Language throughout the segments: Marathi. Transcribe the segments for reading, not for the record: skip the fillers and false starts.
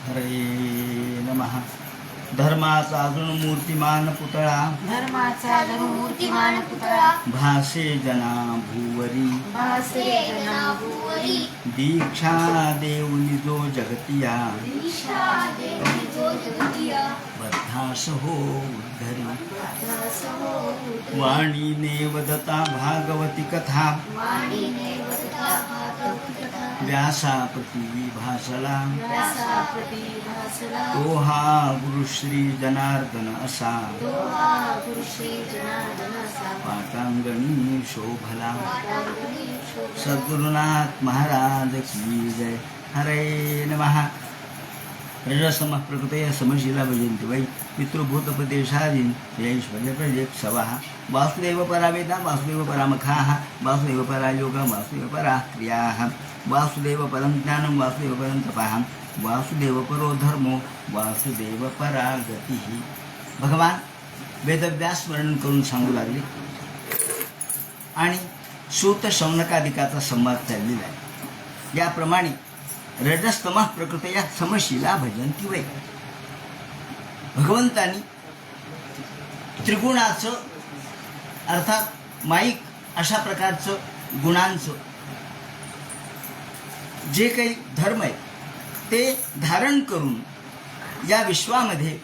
हरे नमः. धर्माचा अजून मूर्तिमान पुतळा, धर्माचा जणू मूर्तिमान पुतळा, भासे जना भूवरी, भासे जना भुवरी. दीक्षा देऊनी जो जगतिया, दीक्षा देवी जो जगतिया, बद्धास हो उद्धरी. दास हो उदरी. वाणीने वदता भागवती कथा, वाणीने वदता भागवती कथा, व्यासापती भासला. व्यासाप्रती भासला. तो हा गुरु श्री जनार्दन असा, दोहा गुरु श्री जनार्दन असा, पाटांगणी शोभला. पाटांगणी शोभला. सद्गुरुनाथ महाराज की जय. हरे नमः. रजसमः प्रकृतय समशीला भजन्ति वै पितृभूतपदेशादीन् ऐश्वर्य प्रजेत्सवः. वासुदेव परा वेदा, वासुदेव परामखाः, वासुदेव परा योगा, वासुदेव परा क्रियाः, वासुदेव परं ज्ञानं, वासुदेव परं तपः, वासुदेव परो धर्मो, वासुदेव परा गतिः. भगवान वेदव्यास वर्णन करून सांगू लागले आणि सूत शौनकादिकाचा संवाद चाललेला आहे. याप्रमाणे रजस्तमः प्रकृतया समशीला भजन्ति वै. भगवंतानी त्रिगुणाचं अर्थात माईक अशा प्रकारचं गुणांचं जे काही धर्म आहे ते धारण करून या विश्वामध्ये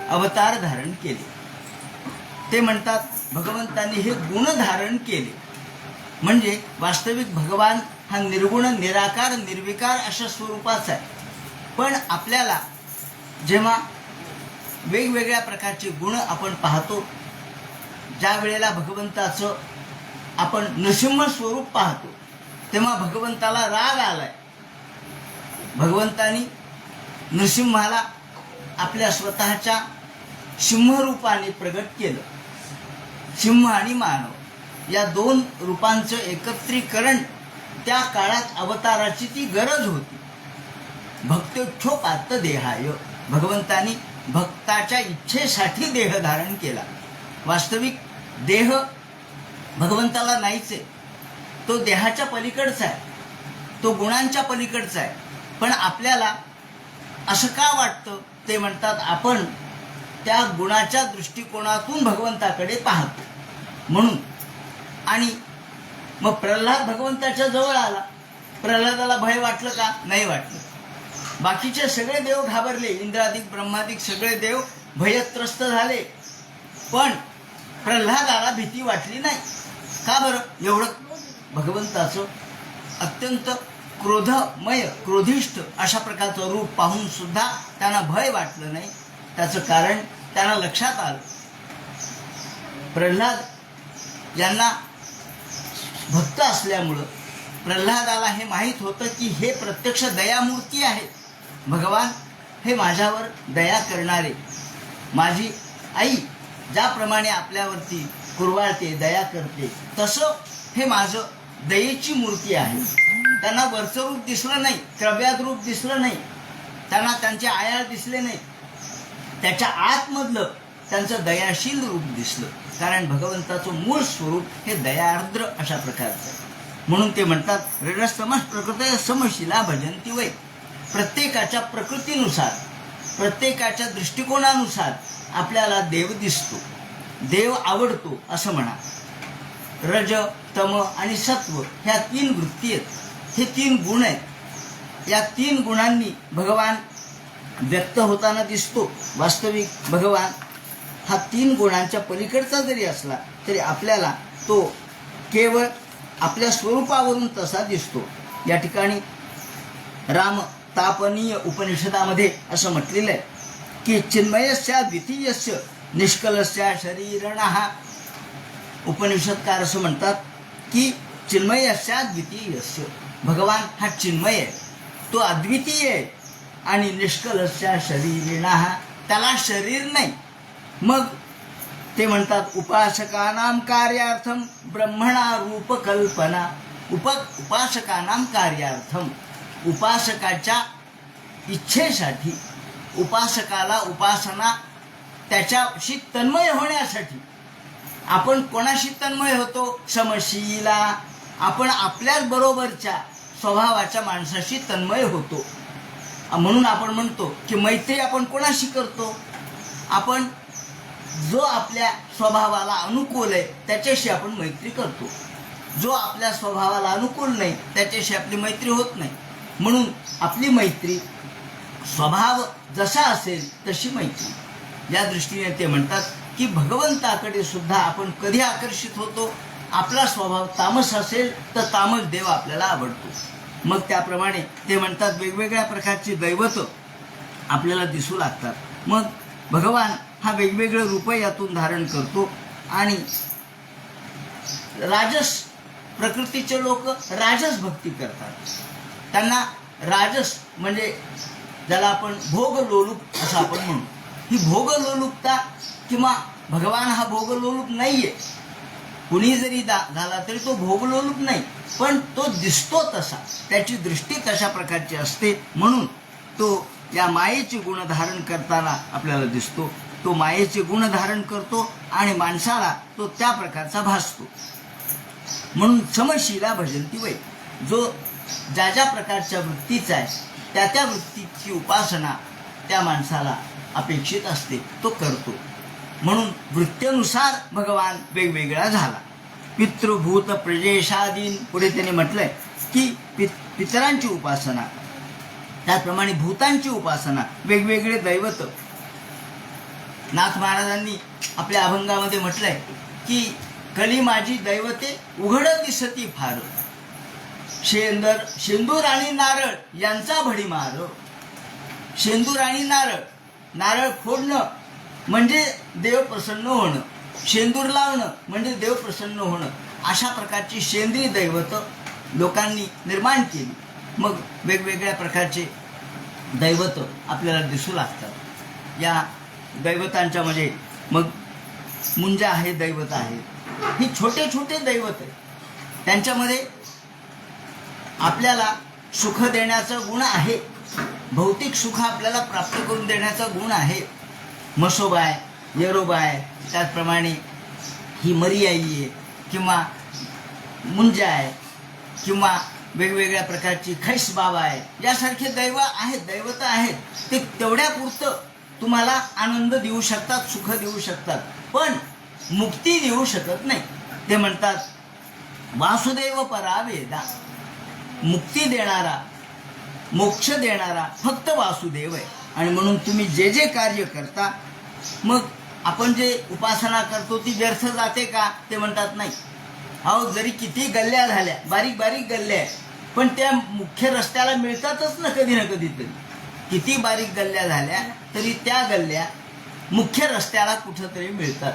अवतार धारण केले. ते म्हणतात भगवंतांनी हे गुण धारण केले म्हणजे वास्तविक भगवान हा निर्गुण निराकार निर्विकार अशा स्वरूपाचा आहे. पण आपल्याला जेव्हा वेगवेगळ्या प्रकारचे गुण आपण पाहतो, ज्या वेळेला भगवंताचं आपण नृसिंह स्वरूप पाहतो तेव्हा भगवंताला राग आलाय. भगवंतानी नृसिंहाला आपल्या स्वतःच्या सिंहरूपाने प्रगट केलं. सिंह आणि मानव या दोन रूपांचं एकत्रीकरण त्या काळात अवताराची ती गरज होती. भक्तोच्छोपात देहाय, भगवंतानी भक्ताच्या इच्छेसाठी देह धारण केला. वास्तविक देह भगवंताला नाहीच आहे, तो देहाच्या पलीकडचा आहे, तो गुणांच्या पलीकडचा आहे. पण आपल्याला असं का वाटतं ते म्हणतात आपण त्या गुणाच्या दृष्टिकोनातून भगवंताकडे पाहतो म्हणून. आणि मग प्रल्हाद भगवंताच्या जवळ आला. प्रल्हादाला भय वाटलं का? नाही वाटलं. बाकीचे सगळे देव घाबरले, इंद्रादिक ब्रह्मादिक सगळे देव भयत्रस्त झाले, पण प्रल्हादाला भीती वाटली नाही. का बरं? एवढं भगवंताचं अत्यंत क्रोधमय क्रोधिष्ठ अशा प्रकारचं रूप पाहून सुद्धा त्यांना भय वाटलं नाही. त्याचं कारण त्यांना लक्षात आलं. प्रल्हाद यांना भक्त असल्यामुळं प्रल्हादाला हे माहीत होतं की हे प्रत्यक्ष दयामूर्ती आहे. भगवान हे माझ्यावर दया करणारे, माझी आई ज्याप्रमाणे आपल्यावरती कुरवाळते दया करते तसं हे माझं दयेची मूर्ती आहे. त्यांना वरचं रूप दिसलं नाही, क्रव्यात रूप दिसलं नाही, त्यांना त्यांचे आयाळ दिसले नाही, त्याच्या आतमधलं त्यांचं दयाशील रूप दिसलं. कारण भगवंताचं मूळ स्वरूप हे दयार्द्र अशा प्रकारचं आहे. म्हणून ते म्हणतात रजस्तमः प्रकृतय समशीला भजन्ति वै. प्रत्येकाच्या प्रकृतीनुसार, प्रत्येकाच्या दृष्टिकोनानुसार आपल्याला देव दिसतो, देव आवडतो असं म्हणा. रज, तम आणि सत्व ह्या तीन वृत्ती आहेत, हे तीन गुण आहेत. या तीन गुणांनी भगवान व्यक्त होताना दिसतो. वास्तविक भगवान हा तीन गुणांच्या पलीकडचा जरी असला तरी आपल्याला तो केवळ आपल्या स्वरूपावरून तसा दिसतो. या ठिकाणी राम तापनीय उपनिषदामध्ये असं म्हटलेलं आहे की चिन्मयस्य द्वितीयस्य निष्कलस्य शरीरणः. उपनिषदकार असं म्हणतात की चिन्मयस्य द्वितीयस्य, भगवान हा चिन्मय आहे, तो अद्वितीय आहे. आणि निष्कलस्य शरीरिणः, त्याला शरीर नाही. मग ते म्हणतात उपासकानां कार्यार्थम ब्रह्मणा रूपकल्पना. उपासकानां कार्यार्थम, उपासकाच्या इच्छेसाठी, उपासकाला उपासना त्याच्याशी तन्मय होण्यासाठी. आपण कोणाशी तन्मय होतो? समशीला, आपण आपल्याच बरोबरच्या स्वभावाच्या माणसाशी तन्मय होतो. म्हणून आपण म्हणतो की मैत्री आपण कोणाशी करतो? आपण जो आपल्या स्वभावाला अनुकूल आहे त्याच्याशी आपण मैत्री करतो. जो आपल्या स्वभावाला अनुकूल नाही त्याच्याशी आपली मैत्री होत नाही. म्हणून आपली मैत्री स्वभाव जसा असेल तशी मैत्री. या दृष्टीने ते म्हणतात की भगवंताकडे सुद्धा आपण कधी आकर्षित होतो? आपला स्वभाव तामस असेल तर तामस देव आपल्याला आवडतो. मग त्याप्रमाणे ते म्हणतात वेगवेगळ्या प्रकारची दैवत आपल्याला दिसू लागतात. मग भगवान हा वेगवेगळे रूप यातून धारण करतो. आणि राजस प्रकृतीचे लोक राजस भक्ती करतात. त्यांना राजस म्हणजे ज्याला आपण भोगलोलुप असं आपण म्हणू, ही भोगलोलुपता किंवा भगवान हा भोगलोलुप नाहीये. कुणी जरी झाला तरी तो भोगलोलुप नाही, पण तो दिसतो तसा, त्याची दृष्टी तशा प्रकारची असते. म्हणून तो या मायेचे गुण धारण करताना आपल्याला दिसतो. तो मायेचे गुण धारण करतो आणि माणसाला तो त्या प्रकारचा भासतो. म्हणून समशीला भजंती वै. जो ज्या ज्या प्रकारच्या वृत्तीचा आहे त्या त्या वृत्तीची उपासना त्या माणसाला अपेक्षित असते, तो करतो. म्हणून वृत्त्यनुसार भगवान वेगवेगळा झाला. पितृभूत प्रजेशादीन, पुढे त्याने म्हटलंय की पितरांची उपासना, त्याचप्रमाणे भूतांची उपासना, वेगवेगळे दैवत. नाथ महाराजांनी आपल्या अभंगामध्ये म्हटलंय की कली माझी दैवते उघड दिसती फार, शेंदूर आणि नारळ यांचा भडीमार. शेंदूर आणि नारळ, नारळ फोडणं म्हणजे देव प्रसन्न होणं, शेंदूर लावणं म्हणजे देव प्रसन्न होणं, अशा प्रकारची शेंद्री दैवत लोकांनी निर्माण केली. मग वेगवेगळ्या प्रकारचे दैवत आपल्याला दिसू लागतात. या दैवतांच्या मध्ये मग मुंजा आहे, दैवत आहे, ही छोटे छोटे दैवत आहे. त्यांच्यामध्ये आपल्याला सुख देण्याचा गुण आहे, भौतिक सुख आपल्याला प्राप्त करून देण्याचा गुण आहे. म्हसोबाय, येरोबाय, त्याचप्रमाणे ही मरियाई आहे किंवा मुंजा आहे किंवा वेगवेगळ्या प्रकारची खैस बाबा आहे, यासारखे दैव आहेत, दैवत आहेत. ते तेवढ्यापुरतं तुम्हाला आनंद देऊ शकतात, सुख देऊ शकतात, पण मुक्ती देऊ शकत नाही. ते म्हणतात वासुदेव परा वेदा. मुक्ती देणारा, मोक्ष देणारा फक्त वासुदेव आहे. आणि म्हणून तुम्ही जे जे कार्य करता, मग आपण जे उपासना करतो ती व्यर्थ जाते का? ते म्हणतात नाही. अहो, जरी किती गल्ल्या झाल्या, बारीक बारीक गल्ल्या आहे, पण त्या मुख्य रस्त्याला मिळतातच ना कधी ना कधीतरी. किती बारीक गल्ल्या झाल्या तरी त्या गल्ल्या मुख्य रस्त्याला कुठंतरी मिळतात.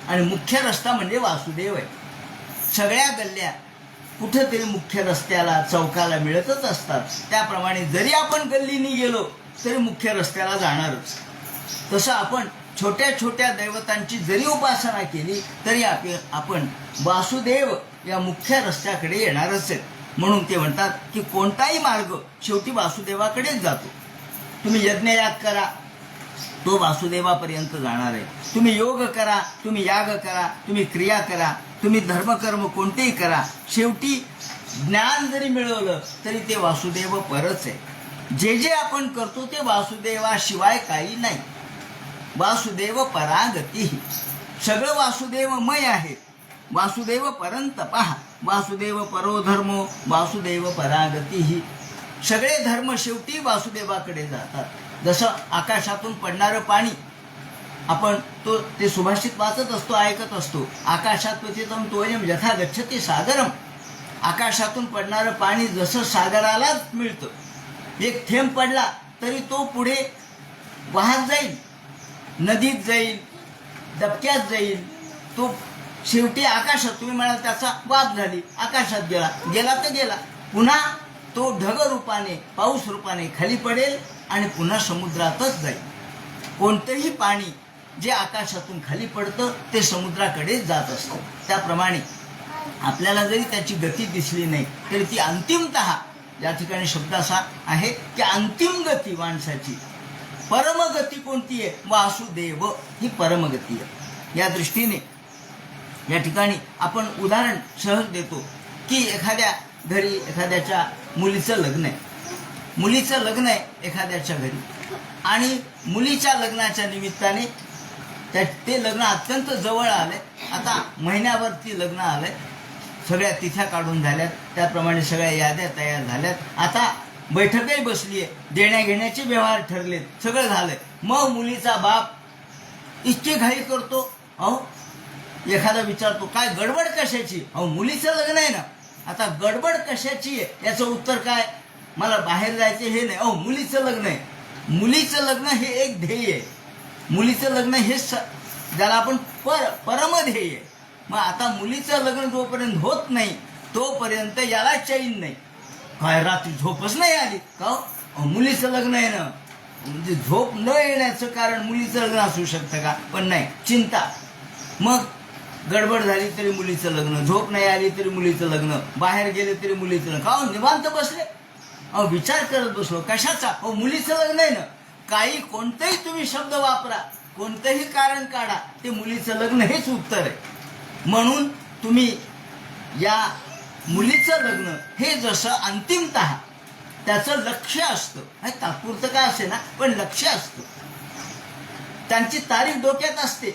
आणि मुख्य रस्ता म्हणजे वासुदेव आहे. सगळ्या गल्ल्या कुठंतरी मुख्य रस्त्याला, चौकाला मिळतच असतात. त्याप्रमाणे जरी आपण गल्लीनी गेलो तरी मुख्य रस्त्याला जाणारच. तसं आपण छोट्या छोट्या दैवतांची जरी उपासना केली तरी आपण वासुदेव या मुख्य रस्त्याकडे येणारच आहे. म्हणून ते म्हणतात की कोणताही मार्ग शेवटी वासुदेवाकडेच जातो. तुम्ही यज्ञयाग करा, तो वासुदेवापर्यंत जाणार आहे. तुम्ही योग करा, तुम्ही याग करा, तुम्ही क्रिया करा, तुम्ही धर्मकर्म कोणतेही करा, शेवटी ज्ञान जरी मिळवलं तरी ते वासुदेव परच आहे. जे जे आपण करतो ते वासुदेवाशिवाय काही नाही. वासुदेव परागती. सगळं वासुदेवमय आहे. वासुदेव परंत पहा, वासुदेव परो धर्मो, वासुदेव परागती. सगळे धर्म शेवटी वासुदेवाकडे जातात. जसं आकाशातून पडणारं पाणी, आपण ते सुभाषित वाचत असतो, ऐकत असतो. आकाशात पतितं तोयं यथा गच्छति सागरम. आकाशातून पडणारं पाणी जसं सागरालाच मिळतं, एक थेंब पडला तरी तो पुढे वाहत जाईल, नदीत जाईल, दबक्यात जाईल, तो शेवटी आकाशात, तुम्ही म्हणाल त्याचा वाफ झाली, आकाशात गेला, गेला तर गेला, पुन्हा तो ढग रूपाने, पाऊस रूपाने खाली पडेल आणि पुन्हा समुद्रातच जाईल. कोणतंही पाणी जे आकाशातून खाली पडतं ते समुद्राकडेच जात असतं. त्याप्रमाणे आपल्याला जरी त्याची गती दिसली नाही तरी ती अंतिमतः, या ठिकाणी शब्द असा आहे की अंतिम गती माणसाची, परमगती कोणती आहे? वासुदेव ही परमगती आहे. या दृष्टीने या ठिकाणी आपण उदाहरण सहज देतो की एखाद्या घरी एखाद्याच्या मुलीचं लग्न आहे. मुलीचं लग्न आहे एखाद्याच्या घरी आणि मुलीच्या लग्नाच्या निमित्ताने ते लग्न अत्यंत जवळ आलंय. आता महिन्यावरती लग्न आलंय. सगळ्या तिथ्या काढून झाल्यात, त्याप्रमाणे सगळ्या याद्या तयार झाल्यात. आता बैठकही बसली आहे, देण्या घेण्याचे व्यवहार ठरलेत, सगळं झालंय. मग मुलीचा बाप इतकी घाई करतो. अहो एखादा विचारतो काय गडबड कशाची? अहो मुलीचं लग्न आहे ना. आता गडबड कशाची आहे याचं उत्तर काय? मला बाहेर जायचं हे नाही. अहो मुलीचं लग्न आहे. मुलीचं लग्न हे एक ध्येय आहे. मुलीचं लग्न हे ज्याला आपण परमध्येय आहे. मग आता मुलीचं लग्न जोपर्यंत होत नाही तोपर्यंत याला चैन नाही. काय रात्री झोपच नाही आली का? अहो मुलीचं लग्न आहे ना. म्हणजे झोप न येण्याचं कारण मुलीचं लग्न असू शकतं का? पण नाही, चिंता. मग गडबड झाली तरी मुलीचं लग्न, झोप नाही आली तरी मुलीचं लग्न, बाहेर गेले तरी मुलीचं लग्न. का निवांत बसले? अहो विचार करत बसलो कशाचा? अहो मुलीचं लग्न आहे ना. काही कोणतेही तुम्ही शब्द वापरा, कोणतंही कारण काढा, ते मुलीचं लग्न हेच उत्तर आहे. म्हणून तुम्ही या मुलीचं लग्न हे जसं अंतिमतः त्याचं लक्ष असतं, हे तात्पुरतं काय असे ना, पण लक्ष असतं, त्यांची तारीख डोक्यात असते.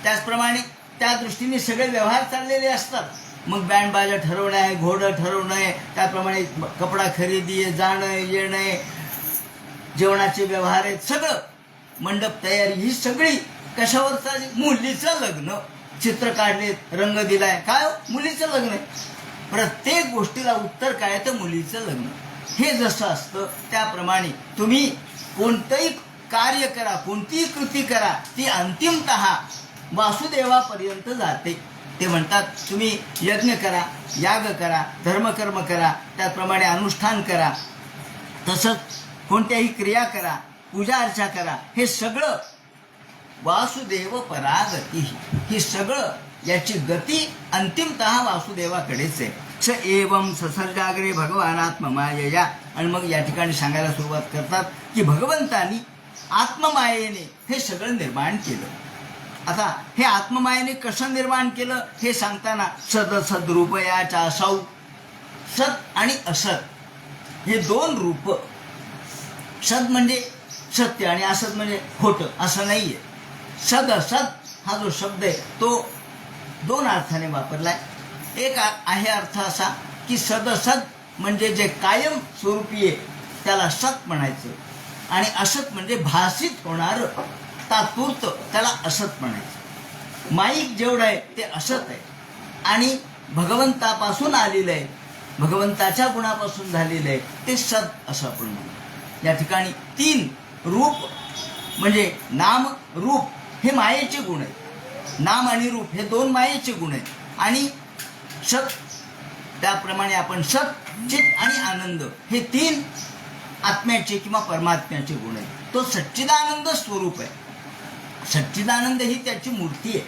त्याचप्रमाणे त्या दृष्टीने सगळे व्यवहार चाललेले असतात. मग बँड बाजा ठरवणं आहे, घोडं ठरवणं आहे, त्याप्रमाणे कपडा खरेदी आहे, जाणं येणं, जेवणाचे व्यवहार आहेत, सगळं मंडप तयारी ही सगळी कशावर चालली? मुलीचं लग्न. चित्र काढले, रंग दिलाय, काय? मुलीचं लग्न आहे. प्रत्येक गोष्टीला उत्तर काय? तर मुलीचं लग्न. हे जसं असतं त्याप्रमाणे तुम्ही कोणतंही कार्य करा, कोणतीही कृती करा, ती अंतिमतः वासुदेवापर्यंत जाते. ते म्हणतात तुम्ही यज्ञ करा, याग करा, धर्मकर्म करा, त्याप्रमाणे अनुष्ठान करा, तसंच कोणत्याही क्रिया करा, पूजा अर्चा करा, हे सगळं वासुदेव परागती. हे सगळं याची गती अंतिमतः वासुदेवाकडेच आहे. स एवं ससर्जाग्रे भगवानात्ममायया. आणि मग या ठिकाणी सांगायला सुरुवात करतात की भगवंतानी आत्ममायेने हे सगळं निर्माण केलं. आता हे आत्ममायेने कसं निर्माण केलं हे सांगताना सदसद्रूपयाच्या सौ, सत आणि असत हे दोन रूप. सद म्हणजे सत्य आणि असत म्हणजे खोटं असं नाहीये. सद असत हा जो शब्द आहे तो दोन अर्थाने वापरलाय. एक आहे अर्थ असा की सदसद म्हणजे जे कायम स्वरूपी आहे त्याला सत म्हणायचं, आणि असत म्हणजे भासित होणार तात्पुरतं त्याला असत म्हणायचं. माईक जेवढं आहे ते असत आहे आणि भगवंतापासून आलेलं आहे, भगवंताच्या गुणापासून झालेलं आहे ते सत असं आपण म्हणतो. या ठिकाणी तीन रूप म्हणजे नाम रूप हे मायेचे गुण आहेत. नाम आणि रूप हे दोन मायेचे गुण आहेत. आणि सत त्याप्रमाणे आपण सत, चित आणि आनंद हे तीन आत्म्याचे किंवा परमात्म्याचे गुण आहेत. तो सच्चिदानंद स्वरूप आहे. सच्चिदानंद ही त्याची मूर्ती आहे.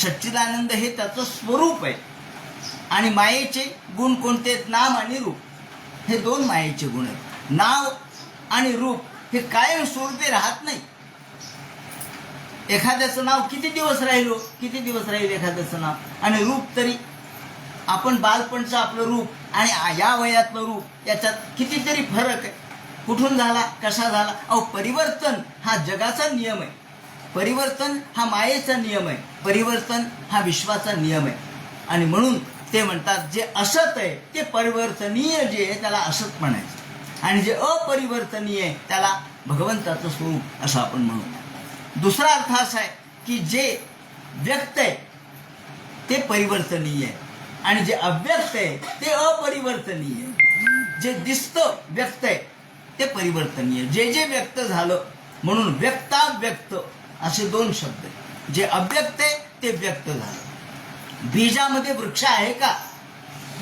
सच्चिदानंद हे त्याचं स्वरूप आहे. आणि मायेचे गुण कोणते? नाम आणि रूप हे दोन मायेचे गुण आहेत. नाव आणि रूप हे कायम स्वरूपी राहत नाही. एखाद्याचं नाव किती दिवस राहील एखाद्याचं नाव, आणि रूप तरी आपण बालपणचं आपलं रूप आणि या वयातलं रूप याच्यात कितीतरी फरक आहे. कुठून झाला, कसा झाला? अहो परिवर्तन हा जगाचा नियम आहे. परिवर्तन हा मायेचा नियम आहे. परिवर्तन हा विश्वाचा नियम आहे. आणि म्हणून ते म्हणतात जे असत आहे ते परिवर्तनीय जे आहे त्याला असत म्हणायचं, आणि जे अपरिवर्तनीय आहे त्याला भगवंताचं स्वरूप असं आपण म्हणू. दुसरा अर्थ असा आहे की जे व्यक्त आहे ते परिवर्तनीय आहे आणि जे अव्यक्त आहे ते अपरिवर्तनीय आहे. जे दिसतं व्यक्त आहे ते परिवर्तनीय, जे व्यक्त झालं. म्हणून व्यक्ताव्यक्त असे दोन शब्द आहेत. जे अव्यक्त आहे ते व्यक्त झालं. बीजामध्ये वृक्ष आहे का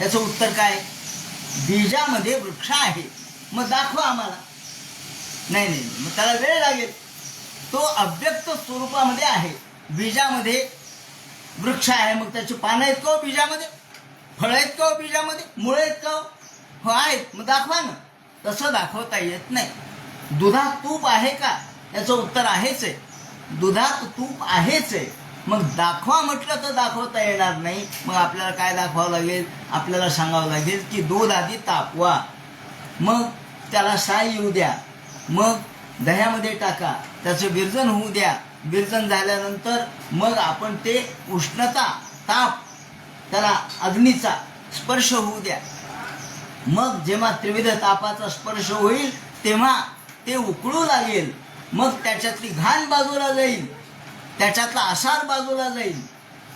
याचं उत्तर काय? बीजामध्ये वृक्ष आहे. मग दाखवा आम्हाला. नाही, मग त्याला वेळ लागेल. तो अव्यक्त स्वरूपामध्ये आहे. बीजामध्ये वृक्ष आहे, मग त्याची पानं आहेत का बीजामध्ये? फळं आहेत का बीजामध्ये? मुळे आहेत का? हो आहेत. मग दाखवा ना. तसं दाखवता येत नाही. दुधात तूप आहे का याचं उत्तर आहेच आहे. दुधात तूप आहेच आहे. मग दाखवा म्हटलं तर दाखवता येणार नाही. मग आपल्याला काय दाखवावं लागेल? आपल्याला सांगावं लागेल की दूध आधी तापवा, मग त्याला साय येऊ द्या, मग दह्यामध्ये टाका, त्याचं विरजन होऊ द्या. विरजन झाल्यानंतर मग आपण ते उष्णता, ताप, त्याला अग्नीचा स्पर्श होऊ द्या. मग जेव्हा त्रिविध तापाचा स्पर्श होईल तेव्हा ते उकळू लागेल. मग त्याच्यातली घाण बाजूला जाईल, त्याच्यातला आसार बाजूला जाईल.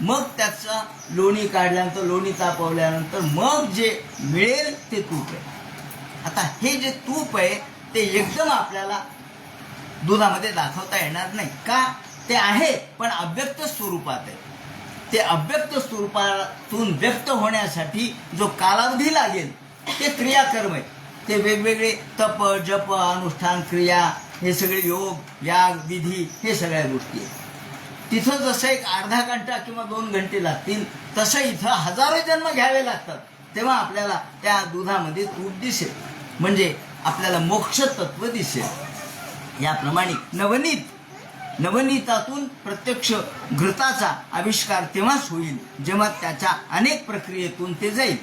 मग त्याचा लोणी काढल्यानंतर, लोणी तापवल्यानंतर मग जे मिळेल ते तूप आहे. आता हे जे तूप आहे ते एकदम आपल्याला दुधामध्ये दाखवता येणार नाही. का? ते आहे पण अव्यक्त स्वरूपात आहे. ते अव्यक्त स्वरूपातून व्यक्त होण्यासाठी जो कालावधी लागेल ते क्रियाकर्म आहे. ते वेगवेगळे तप, जप, अनुष्ठान, क्रिया, हे सगळे योग, याग, विधी, हे सगळ्या गोष्टी आहेत. तिथं जसं एक अर्धा घंटा किंवा 2 घंटे लागतील तसं इथं हजारो जन्म घ्यावे लागतात. तेव्हा आपल्याला त्या दुधामध्ये तूप दिसेल, म्हणजे आपल्याला मोक्ष तत्व दिसेल. याप्रमाणे नवनीतातून प्रत्यक्ष घृताचा आविष्कार तेव्हाच होईल जेव्हा त्याच्या अनेक प्रक्रियेतून ते जाईल.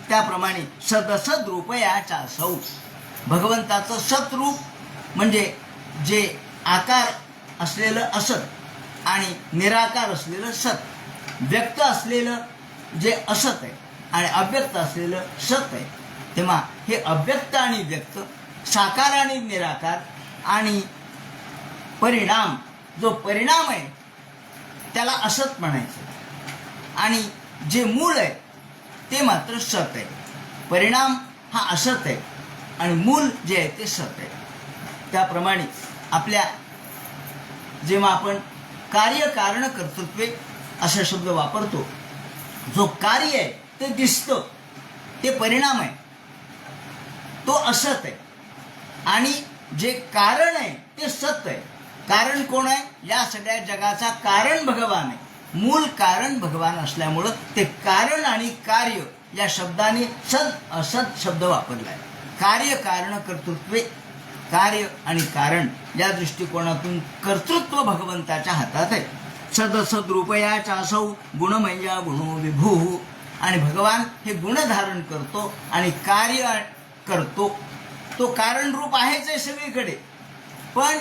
त्याप्रमाणे सदसद रूपयाचा सौ, भगवंताचं सतरूप म्हणजे जे आकार असलेलं असत आणि निराकार असलेलं सत, व्यक्त असलेलं जे असत आहे आणि अव्यक्त असलेलं सत आहे. तेव्हा हे अव्यक्त आणि व्यक्त, साकार आणि निराकार आणि परिणाम, जो परिणाम आहे त्याला असत म्हणायचं आणि जे मूळ आहे ते मात्र सत आहे. परिणाम हा असत आहे आणि मूल जे आहे ते सत आहे. त्याप्रमाणे आपल्या जेव्हा आपण कार्यकारण कर्तृत्वे असा शब्द वापरतो, जो कार्य आहे ते दिसतं, ते परिणाम आहे, तो असत आहे आणि जे कारण आहे ते सत आहे. कारण कोण आहे? या सगळ्या जगाचा कारण भगवान आहे. मूल कारण भगवान असल्यामुळं ते कारण आणि कार्य या शब्दाने सत असत शब्द वापरला आहे. कार्य कारण कर्तृत्वे, कार्य आणि कारण या दृष्टिकोनातून कर्तृत्व भगवंताच्या हातात आहे. सदसद रूपयाचा असौ गुणमय्या गुणो विभू, आणि भगवान हे गुण धारण करतो आणि कार्य करतो. तो कारण रूप आहेच आहे सगळीकडे, पण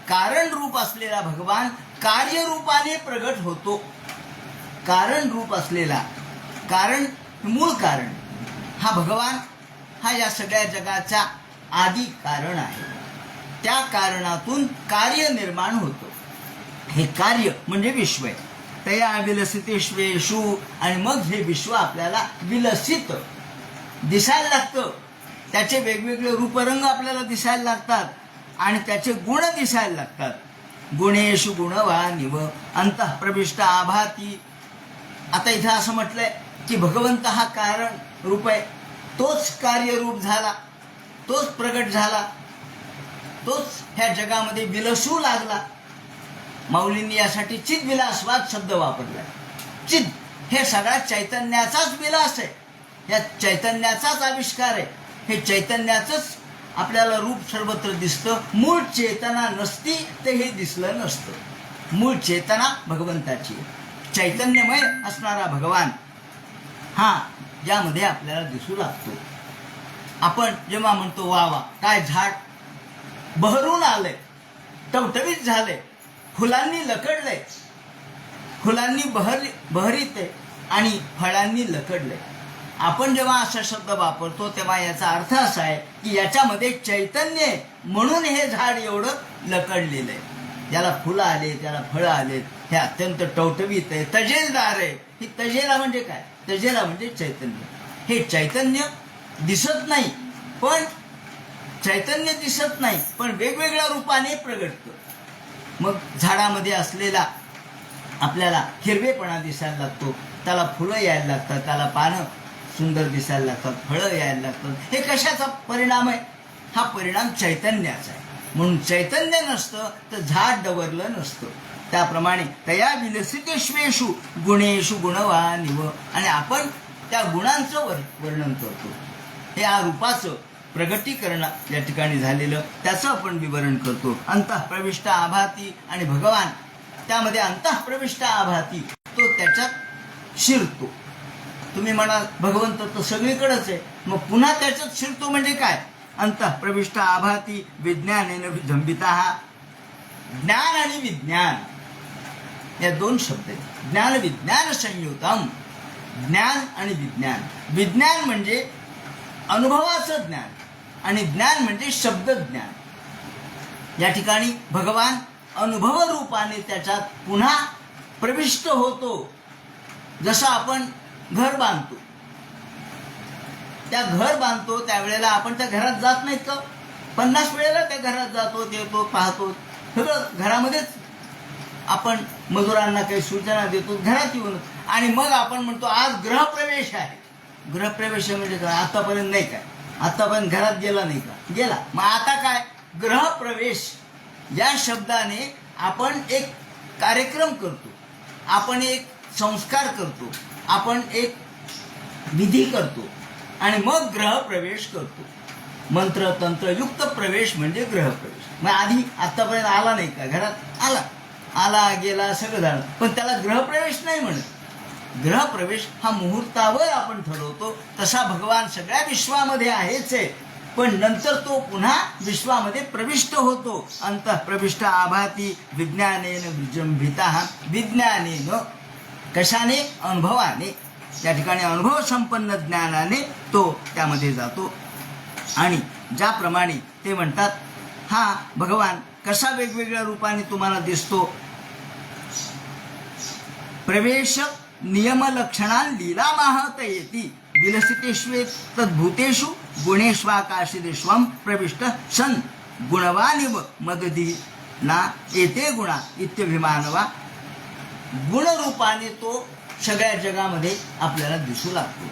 कारण रूप असलेला भगवान कार्यरूपाने प्रगट होतो. कारण रूप असलेला, कारण मूळ कारण हा भगवान, हा या सगळ्या जगाचा आदी कारण आहे. त्या कारणातून कार्य निर्माण होतो. हे कार्य म्हणजे विश्व आहे. तया विलसितेष्वेषु, आणि मग हे विश्व आपल्याला विलसित दिसायला लागतं. त्याचे वेगवेगळे रूपरंग आपल्याला दिसायला लागतात आणि त्याचे गुण दिसायला लागतात. गुणेषु गुणवानिव अंतः प्रविष्ट आभाती. आता इथं असं म्हटलंय की भगवंत हा कारण रूप आहे, तोच कार्यरूप झाला, तोच प्रगट झाला, तोच ह्या जगामध्ये विलसू लागला. माऊलींनी यासाठी चिद्विलासवाद शब्द वापरला. चिद हे सगळ्या चैतन्याचाच विलास आहे, या चैतन्याचाच आविष्कार आहे. हे चैतन्याचंच आपल्याला रूप सर्वत्र दिसतं. मूळ चेतना नसती तर हे दिसलं नसतं. मूळ चेतना भगवंताची, चैतन्यमय असणारा भगवान हा ज्यामध्ये आपल्याला दिसू लागतो. आपण जेव्हा म्हणतो वा वा, काय झाड बहरून आलंय, टवटवीत झालंय, फुलांनी लकडलंय, फुलांनी बहरीत आहे आणि फळांनी लकडलंय. आपण जेव्हा असा शब्द वापरतो तेव्हा याचा अर्थ असा आहे की याच्यामध्ये चैतन्य आहे म्हणून हे झाड एवढं लकडलेलं आहे. ज्याला फुलं आले, त्याला फळं आलेत, हे अत्यंत टवटवीत आहे, तजेलदार आहे. ही तजेला म्हणजे काय? तजेला म्हणजे चैतन्य. हे चैतन्य दिसत नाही, पण चैतन्य दिसत नाही पण वेगवेगळ्या रूपाने प्रगटतं. मग झाडामध्ये असलेला आपल्याला हिरवेपणा दिसायला लागतो, त्याला फुलं यायला लागतात, त्याला पानं सुंदर दिसायला लागतात, फळं यायला लागतात. हे कशाचा परिणाम आहे? हा परिणाम चैतन्याचा आहे. म्हणून चैतन्य नसतं तर झाड डवरलं नसतं. त्याप्रमाणे तया विलसितेष्वेषु गुणेषु गुणवानिव, आणि आपण त्या गुणांचं वर्णन करतो. हे या रूपाचं प्रगटीकरण या ठिकाणी झालेलं त्याचं आपण विवरण करतो. अंतःप्रविष्ट आभाती, आणि भगवान त्यामध्ये अंतःप्रविष्ट आभाती, तो त्याच्यात शिरतो. तुम्ही म्हणाल भगवंत तर सगळीकडेच आहे, मग पुन्हा त्याच्यात शिरतो म्हणजे काय? अंतः प्रविष्ट आभाती विज्ञानेन विजंबिता. ज्ञान आणि विज्ञान या दोन शब्द आहेत. ज्ञान विज्ञान संयुतम. ज्ञान आणि विज्ञान. विज्ञान म्हणजे अनुभवाचं ज्ञान आणि ज्ञान म्हणजे शब्द ज्ञान. या ठिकाणी भगवान अनुभव रूपाने त्याच्यात पुन्हा प्रविष्ट होतो. जसं आपण घर बांधतो, त्या घर बांधतो त्यावेळेला आपण त्या घरात जात नाहीत का? 50 वेळेला त्या घरात जातो, येतो, पाहतो, सगळं घरामध्येच आपण मजुरांना काही सूचना देतो घरात येऊन, आणि मग आपण म्हणतो आज गृहप्रवेश आहे. गृहप्रवेश म्हणजे काय? आतापर्यंत नाही काय, आतापर्यंत घरात गेला नाही का? गेला. मग आता काय? गृहप्रवेश या शब्दाने आपण एक कार्यक्रम करतो, आपण एक संस्कार करतो, आपण एक विधी करतो आणि मग गृहप्रवेश करतो. मंत्र तंत्रयुक्त प्रवेश म्हणजे गृहप्रवेश. मग आधी आतापर्यंत आला नाही का घरात? आला गेला सगळं झालं, पण त्याला गृहप्रवेश नाही म्हणत. गृहप्रवेश हा मुहूर्तावर आपण ठरवतो. तसा भगवान सगळ्या विश्वामध्ये आहेच आहे, पण नंतर तो पुन्हा विश्वामध्ये प्रविष्ट होतो. अंतः प्रविष्ट आभाती विज्ञानेन विजृंभितः. विज्ञानेन कशाने? अनुभवाने. त्या ठिकाणी अनुभव संपन्न ज्ञानाने तो त्यामध्ये जातो. आणि ज्याप्रमाणे ते म्हणतात, हा भगवान कसा वेगवेगळ्या रूपाने तुम्हाला दिसतो? प्रवेश नियमलक्षणां लीलामाहत येती विलसितेष्वे तद्भूतेषु गुणेष्वाकाशिदेष्वं प्रविष्ट सन गुणवानिव मदधी ना एते गुणा इत्यभिमानवा. गुणरूपाने तो सगळ्या जगामध्ये आपल्याला दिसू लागतो,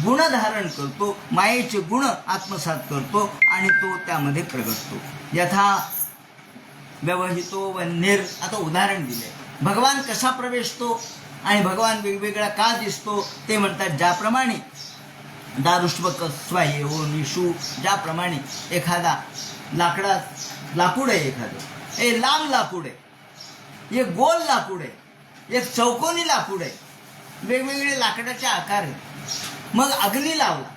गुण धारण करतो, मायेचे गुण आत्मसात करतो आणि तो त्यामध्ये प्रगटतो. यथा व्यवहितो वन्हेर. आता उदाहरण दिले, भगवान कसा प्रवेशतो आणि भगवान वेगवेगळा का दिसतो ते म्हणतात, ज्याप्रमाणे दारुष्वक स्वायो निशू. ज्याप्रमाणे एखादा लाकूड आहे, एखादं हे लांब लाकूड आहे, एक गोल लाकूड आहे, एक चौकोनी लाकूड आहे, वेगवेगळे लाकडाचे आकार आहेत. मग अग्नी लावला,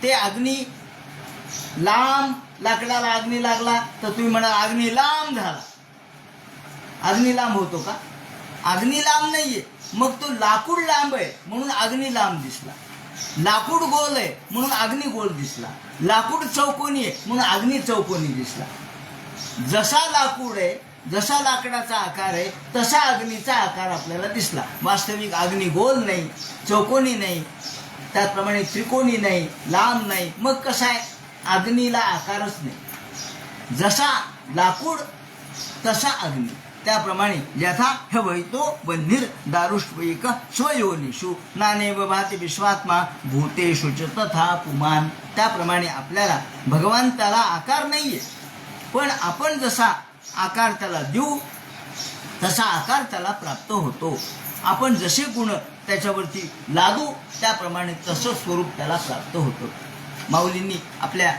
ते अग्नी लांब, लाकडाला अग्नी लागला तर तुम्ही म्हणा अग्नी लांब झाला. अग्नी लांब होतो का? अग्नी लांब नाहीये, मग तो लाकूड लांब आहे म्हणून अग्नी लांब दिसला. लाकूड गोल आहे म्हणून अग्नी गोल दिसला. लाकूड चौकोनी आहे म्हणून अग्नी चौकोनी दिसला. जसा लाकूड आहे, जसा लाकडाचा आकार आहे, तसा अग्नीचा आकार आपल्याला दिसला. वास्तविक अग्नी गोल नाही, चौकोनी नाही, त्याचप्रमाणे त्रिकोणी नाही, लांब नाही. मग कसा आहे? अग्नीला आकारच नाही. जसा लाकूड तसा अग्नी. त्याप्रमाणे यथा हवैतो बंधिर दारुष्वैक स्वयोनिषु नानेव भाति विश्वात्मा भूतेषु च तथा पुमान. त्याप्रमाणे आपल्याला भगवंताला आकार नाहीये, पण आपण जसा आकार त्याला देऊ तसा आकार त्याला प्राप्त होतो. आपण जसे गुण त्याच्यावरती लादू त्याप्रमाणे तसं स्वरूप त्याला प्राप्त होतं. माऊलींनी आपल्या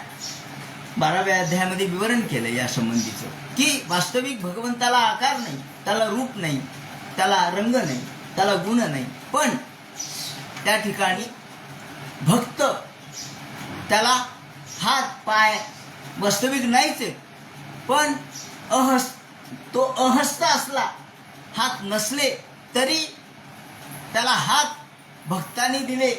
12व्या अध्यायामध्ये विवरण केलं या संबंधीचं, की वास्तविक भगवंताला आकार नाही, त्याला रूप नाही, त्याला रंग नाही, त्याला गुण नाही, पण त्या ठिकाणी भक्त त्याला हात पाय वास्तविक नाहीच आहे, पण तो अहस्त असला, हात नसले तरी त्याला हात भक्तांनी दिले,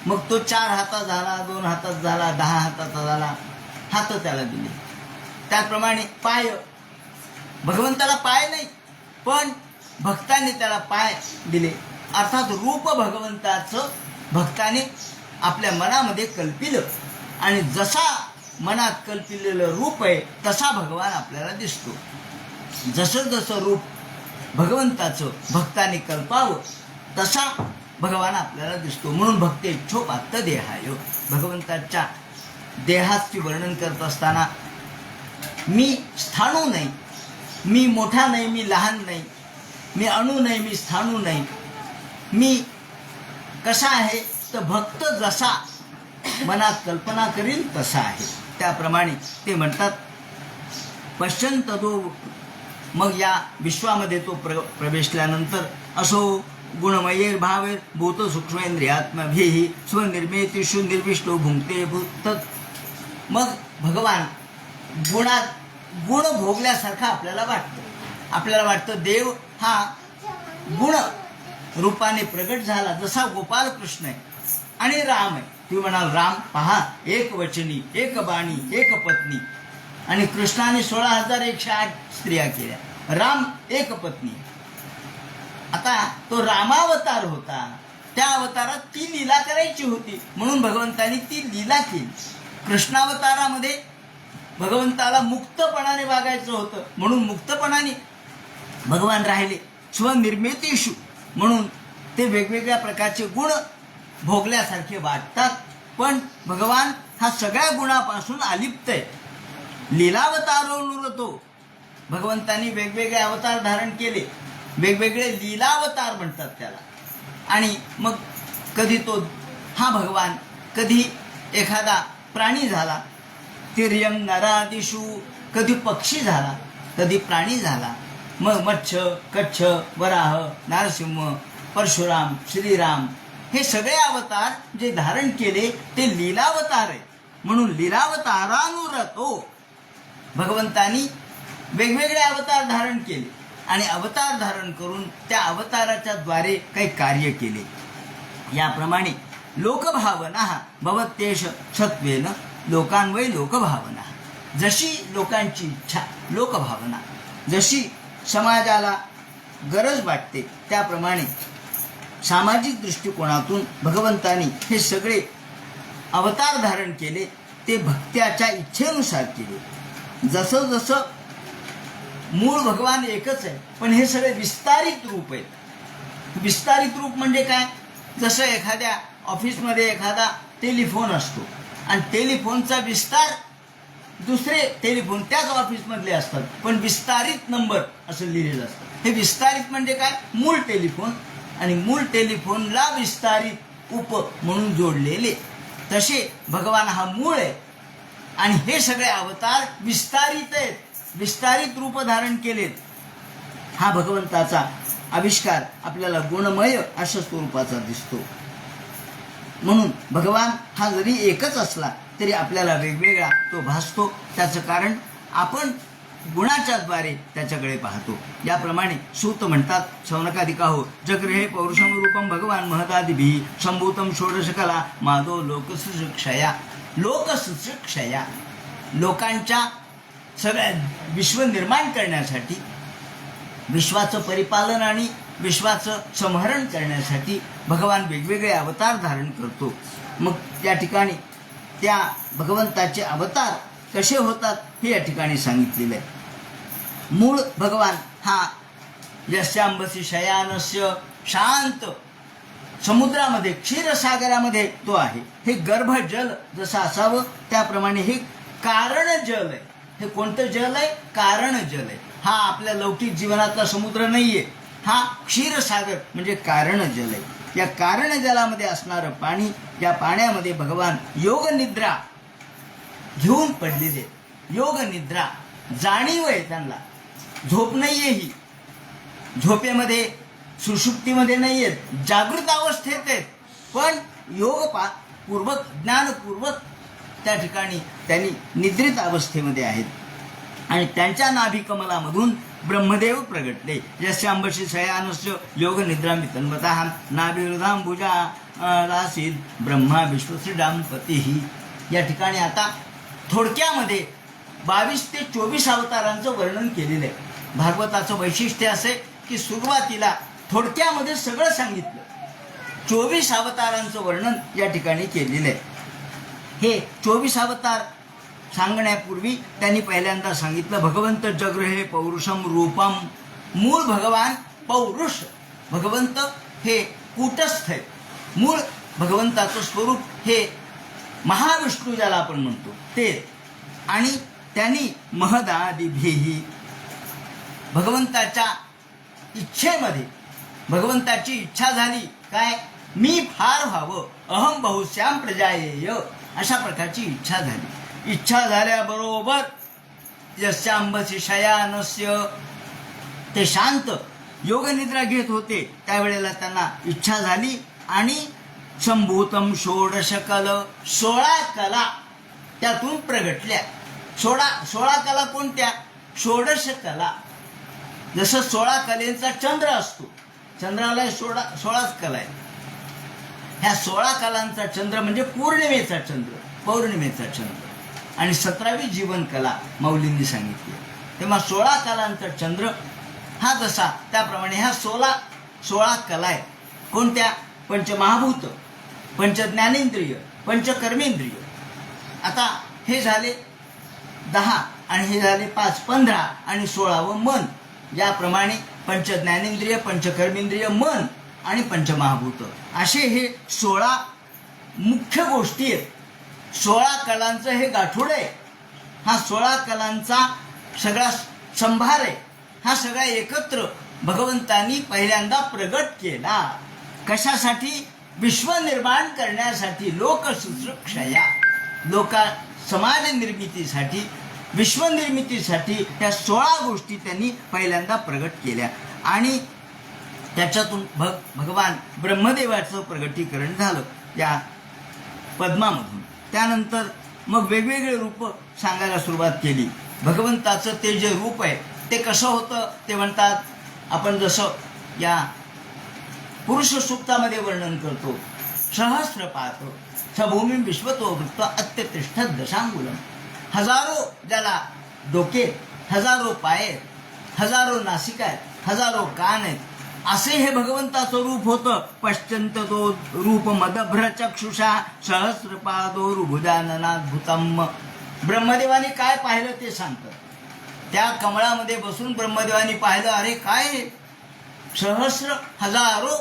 मग तो 4 हातात झाला, 2 हातात झाला, 10 हाताचा झाला, हात त्याला दिले. त्याप्रमाणे पाय, भगवंताला पाय नाही पण भक्तांनी त्याला पाय दिले. अर्थात रूप भगवंताचं भक्ताने आपल्या मनामध्ये कल्पिलं आणि जसा मनात कल्पिलेलं रूप आहे तसा भगवान आपल्याला दिसतो. जसं जसं रूप भगवंताचं भक्ताने कल्पावं तसा भगवान आपल्याला दिसतो. म्हणून भक्तेच्छोपात्त देहाय. भगवंताच्या देहाचे वर्णन करत असताना मी स्थाणू नाही, मी मोठा नाही, मी लहान नाही, मी अणू नाही, मी स्थाणू नाही, मी कसा आहे तर भक्त जसा मनात कल्पना करील तसा आहे. त्याप्रमाणे ते म्हणतात पश्चंतदो. मग या विश्वामध्ये तो प्रवेशल्यानंतर असो गुणमयेर भावेर भूत सूक्ष्मेंद्रियात्मभिः स्वनिर्मितीषु निर्विष्टो भुंक्ते भूत. मग भगवान गुण भोगल्यासारखं आपल्याला वाटतं. आपल्याला वाटतं देव हा गुण रूपाने प्रगट झाला, जसा गोपाल कृष्ण आहे आणि राम आहे. तुम्ही म्हणाल राम पहा, एक वचनी, एक बाणी, एक पत्नी, आणि कृष्णाने 16,108 स्त्रिया केल्या. राम एक पत्नी. आता तो रामावतार होता, त्या अवतारात ती लीला करायची होती म्हणून भगवंतानी ती लीला केली. कृष्णावतारामध्ये भगवंताला मुक्तपणाने वागायचं होतं म्हणून मुक्तपणाने भगवान राहिले. स्वनिर्मितीषु म्हणून ते वेगवेगळ्या प्रकारचे गुण भोगल्यासारखे वाटतात, पण भगवान हा सगळ्या गुणापासून अलिप्त आहे. लीलावतारो भगवंतांनी वेगवेगळे अवतार धारण केले, वेगवेगळे लीलावतार म्हणतात त्याला. आणि मग कधी तो हा भगवान कधी एखादा प्राणी झाला, तिर्यं नरादिषु, कधी पक्षी झाला, कधी प्राणी झाला. मग मत्स्य, कच्छ, वराह, नरसिंह, परशुराम, श्रीराम हे सगळे अवतार जे धारण केले ते लीलावतार आहे. म्हणून लीलावतारानुरतो भगवंतानी वेगवेगळे अवतार धारण केले आणि अवतार धारण करून त्या अवताराच्या द्वारे काही कार्य केले. याप्रमाणे लोकभावना भवत्येष सत्वेन लोकांवै लोकभावना. जशी लोकांची इच्छा, लोकभावना, जशी समाजाला गरज वाटते त्याप्रमाणे सामाजिक दृष्टिकोनातून भगवंतानी हे सगळे अवतार धारण केले. ते भक्त्याच्या इच्छेनुसार केले. जसं जसं मूळ भगवान एकच आहे, पण हे सगळे विस्तारित रूप आहेत. विस्तारित रूप म्हणजे काय? जसं एखाद्या ऑफिसमध्ये एखादा टेलिफोन असतो आणि टेलिफोनचा विस्तार दुसरे टेलिफोन त्याच ऑफिसमधले असतात, पण विस्तारित नंबर असं लिहिलेलं असतं. हे विस्तारित म्हणजे काय? मूळ टेलिफोन, आणि मूळ टेलिफोनला विस्तारित उप म्हणून जोडलेले. तसे भगवान हा मूळ आहे आणि हे सगळे अवतार विस्तारित आहेत, विस्तारित रूप धारण केलेत. हा भगवंताचा आविष्कार आपल्याला गुणमय अशा स्वरूपाचा दिसतो. म्हणून भगवान हा जरी एकच असला तरी आपल्याला वेगवेगळा तो भासतो. त्याचं कारण आपण गुणाच्या द्वारे त्याच्याकडे पाहतो. याप्रमाणे सूत म्हणतात, शौनकादिकाहो जगृहे पौरुषम रूपम भगवान महदादिभिः संभूतम षोडशकला माधो लोकसुशिक्षया. लोकसुशिक्षया, लोकांच्या सगळ्या विश्व निर्माण करण्यासाठी, विश्वाचं परिपालन आणि विश्वाचं संहरण करण्यासाठी भगवान वेगवेगळे अवतार धारण करतो. मग त्या ठिकाणी त्या भगवंताचे अवतार कसे होतात हे या ठिकाणी सांगितलेलं आहे. मूळ भगवान हा यस्यांबसी शयानस्य, शांत समुद्रामध्ये क्षीरसागरामध्ये तो आहे. हे गर्भजल जसं असावं त्याप्रमाणे हे कारण जल आहे. हे कोणतं जल आहे? कारण जल आहे. हा आपल्या लौकिक जीवनातला समुद्र नाहीये, हा क्षीरसागर म्हणजे कारण जल आहे. या कारण जलामध्ये असणारं पाणी, या पाण्यामध्ये भगवान योग निद्रा घेऊन पडलेले. योग निद्रा जाणीव आहे त्यांना, झोप नाहीये. ही झोपेमध्ये सुषुप्तीमध्ये नाही आहेत, जागृत अवस्थेत आहेत, पण पूर्वक ज्ञानपूर्वक त्या ठिकाणी त्यांनी निद्रित अवस्थेमध्ये आहेत. आणि त्यांच्या नाभिकमलामधून ब्रह्मदेव प्रगटले. यस्यांबशी शयानस्य योग निद्रामि तन्वतः नाभिहृदांबुजा रासीद ब्रह्मा विश्वश्रीडांपतीही. या ठिकाणी आता थोडक्यामध्ये 22 ते 24 अवतारांचं वर्णन केलेलं आहे. भागवताचं वैशिष्ट्य असे की सुरुवातीला थोडक्यामध्ये सगळं सांगितलं. 24 अवतारांचं वर्णन या ठिकाणी केलेलं आहे. हे 24 अवतार सांगण्यापूर्वी त्यांनी पहिल्यांदा सांगितलं भगवंत जगृहे पौरुषम रूपम. मूळ भगवान पौरुष, भगवंत हे कूटस्थ आहे. मूळ भगवंताचं स्वरूप हे महाविष्णू ज्याला आपण म्हणतो ते. आणि त्यांनी महदादिभिः भगवंताच्या इच्छेमध्ये, भगवंताची इच्छा झाली काय? मी फार व्हावं, अहम बहुश्याम प्रजायेय, अशा प्रकारची इच्छा झाली. इच्छा झाल्याबरोबर यस्यांबसी शयानस्य, ते शांत योगनिद्रा घेत होते त्यावेळेला त्यांना इच्छा झाली आणि संभूतम षोडश कल, 16 कला त्यातून प्रगटल्या. 16 कला कोणत्या? षोडश कला. जसं 16 कलेचा चंद्र असतो, चंद्राला 16च कला आहे. ह्या 16 कलांचा चंद्र म्हणजे पौर्णिमेचा चंद्र आणि 17वी जीवन कला माऊलींनी सांगितली. तेव्हा 16 कलांचा चंद्र हा जसा, त्याप्रमाणे ह्या 16 कला आहेत. कोणत्या? पंचमहाभूत, पंचज्ञानेंद्रिय, पंचकर्मेंद्रिय. आता हे झाले 10 आणि हे झाले 5, 15 आणि 16वं मन. याप्रमाणे पंचज्ञानेंद्रिय, पंचकर्मेंद्रिय, मन आणि पंचमहाभूत असे हे 16 मुख्य गोष्टी आहेत. 16 कलांचं हे गाठोड आहे. हा 16 कलांचा सगळा संभार आहे. हा सगळा एकत्र भगवंतांनी पहिल्यांदा प्रगट केला. कशासाठी? विश्व निर्माण करण्यासाठी, लोकशुश्रूषया, समाज निर्मितीसाठी, विश्वनिर्मितीसाठी ह्या 16 गोष्टी त्यांनी पहिल्यांदा प्रगट केल्या. आणि त्याच्यातून भगवान ब्रह्मदेवाचं प्रगटीकरण झालं या पद्मामधून. त्यानंतर मग वेगवेगळे रूप सांगायला सुरुवात केली. भगवंताचं ते जे रूप आहे ते कसं होतं ते म्हणतात, आपण जसं या पुरुष सूक्तामध्ये वर्णन करतो, सहस्रपात सभूमी विश्वतो वृत्त अत्यतिष्ठत दशांगुलम. हजारो ज्याला डोके, हजारो पाय, हजारो नासिका आहेत, हजारो कान आहेत, असे हे भगवंताचं रूप होतं. पश्चंत तो रूप मदभ्र चक्षुषा सहस्रपादो रुभुजाननाद्भुतम. ब्रह्मदेवाने काय पाहिलं ते सांगतं. त्या कमळामध्ये बसून ब्रह्मदेवाने पाहिलं, अरे काय सहस्र, हजारो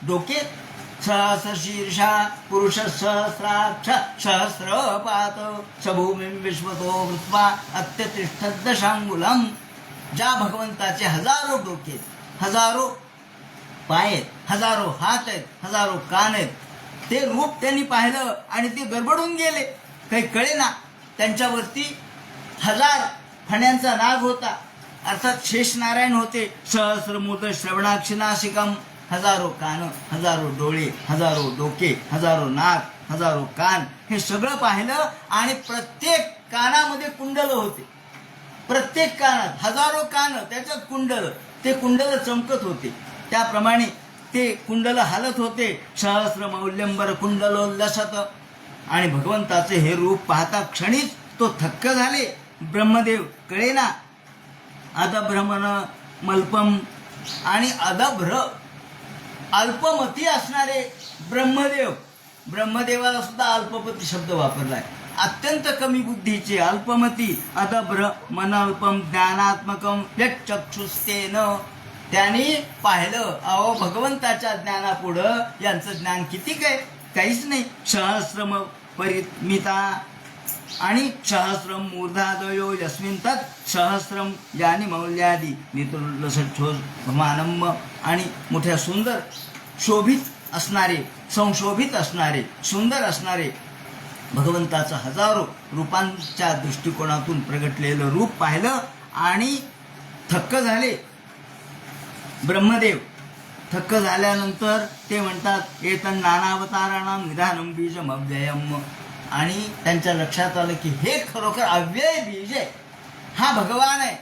डोके, सहस्र शीर्षा पुरुष सहस्राक्ष सहस्रपात सभूमी विश्वतो वृत्वा अत्यतिष्ठत दशांगुलम. ज्या भगवंताचे हजारो डोके, हजारो पाय आहेत, हजारो हात आहेत, हजारो कान आहेत, ते रूप त्यांनी पाहिलं आणि ते गडबडून गेले, काही कळेना. त्यांच्यावरती 1000 फण्यांचा नाग होता, अर्थात शेषनारायण होते. सहस्रमूत श्रवणाक्ष नासिकम. हजारो कान, हजारो डोळे, हजारो डोके, हजारो नाक, हजारो कान, हे सगळं पाहिलं. आणि प्रत्येक कानामध्ये कुंडल होते, प्रत्येक कानात हजारो कान, त्याच्यात कुंडल, ते कुंडल चमकत होते. त्याप्रमाणे ते कुंडल हालत होते. सहस्र मौल्यंबर कुंडलोल्लसत. आणि भगवंताचे हे रूप पाहता क्षणीच तो थक्क झाले. ब्रह्मदेव कळेना. अदभ्रमण मल्पम आणि अदभ्र अल्पमती असणारे ब्रह्मदेव, ब्रह्मदेवाला सुद्धा अल्पमती शब्द वापरलाय. अत्यंत कमी बुद्धीचे, अल्पमती, अदभ्र मनल्पम ज्ञानात्मकम यच्चक्षुस्तेन. त्यांनी पाहिलं, अहो भगवंताच्या ज्ञानापुढं यांचं ज्ञान किती काय, काहीच नाही. सहस्रम परिमिता आणि सहस्रम मूर्धादयो यस्मिन तत् सहस्रम यानी मौल्यादी नितुल्लसच्छोभमानम. आणि मोठ्या सुंदर शोभित असणारे, संशोभित असणारे, सुंदर असणारे भगवंताचं हजारो रूपांच्या दृष्टिकोनातून प्रगटलेलं रूप पाहिलं आणि थक्क झाले. ब्रह्मदेव थक्क झाल्यानंतर ते म्हणतात, एतन नानावताराणाम निधानम बीजम अव्ययम. आणि त्यांच्या लक्षात आलं की हे खरोखर अव्यय बीज आहे, हा भगवान आहे,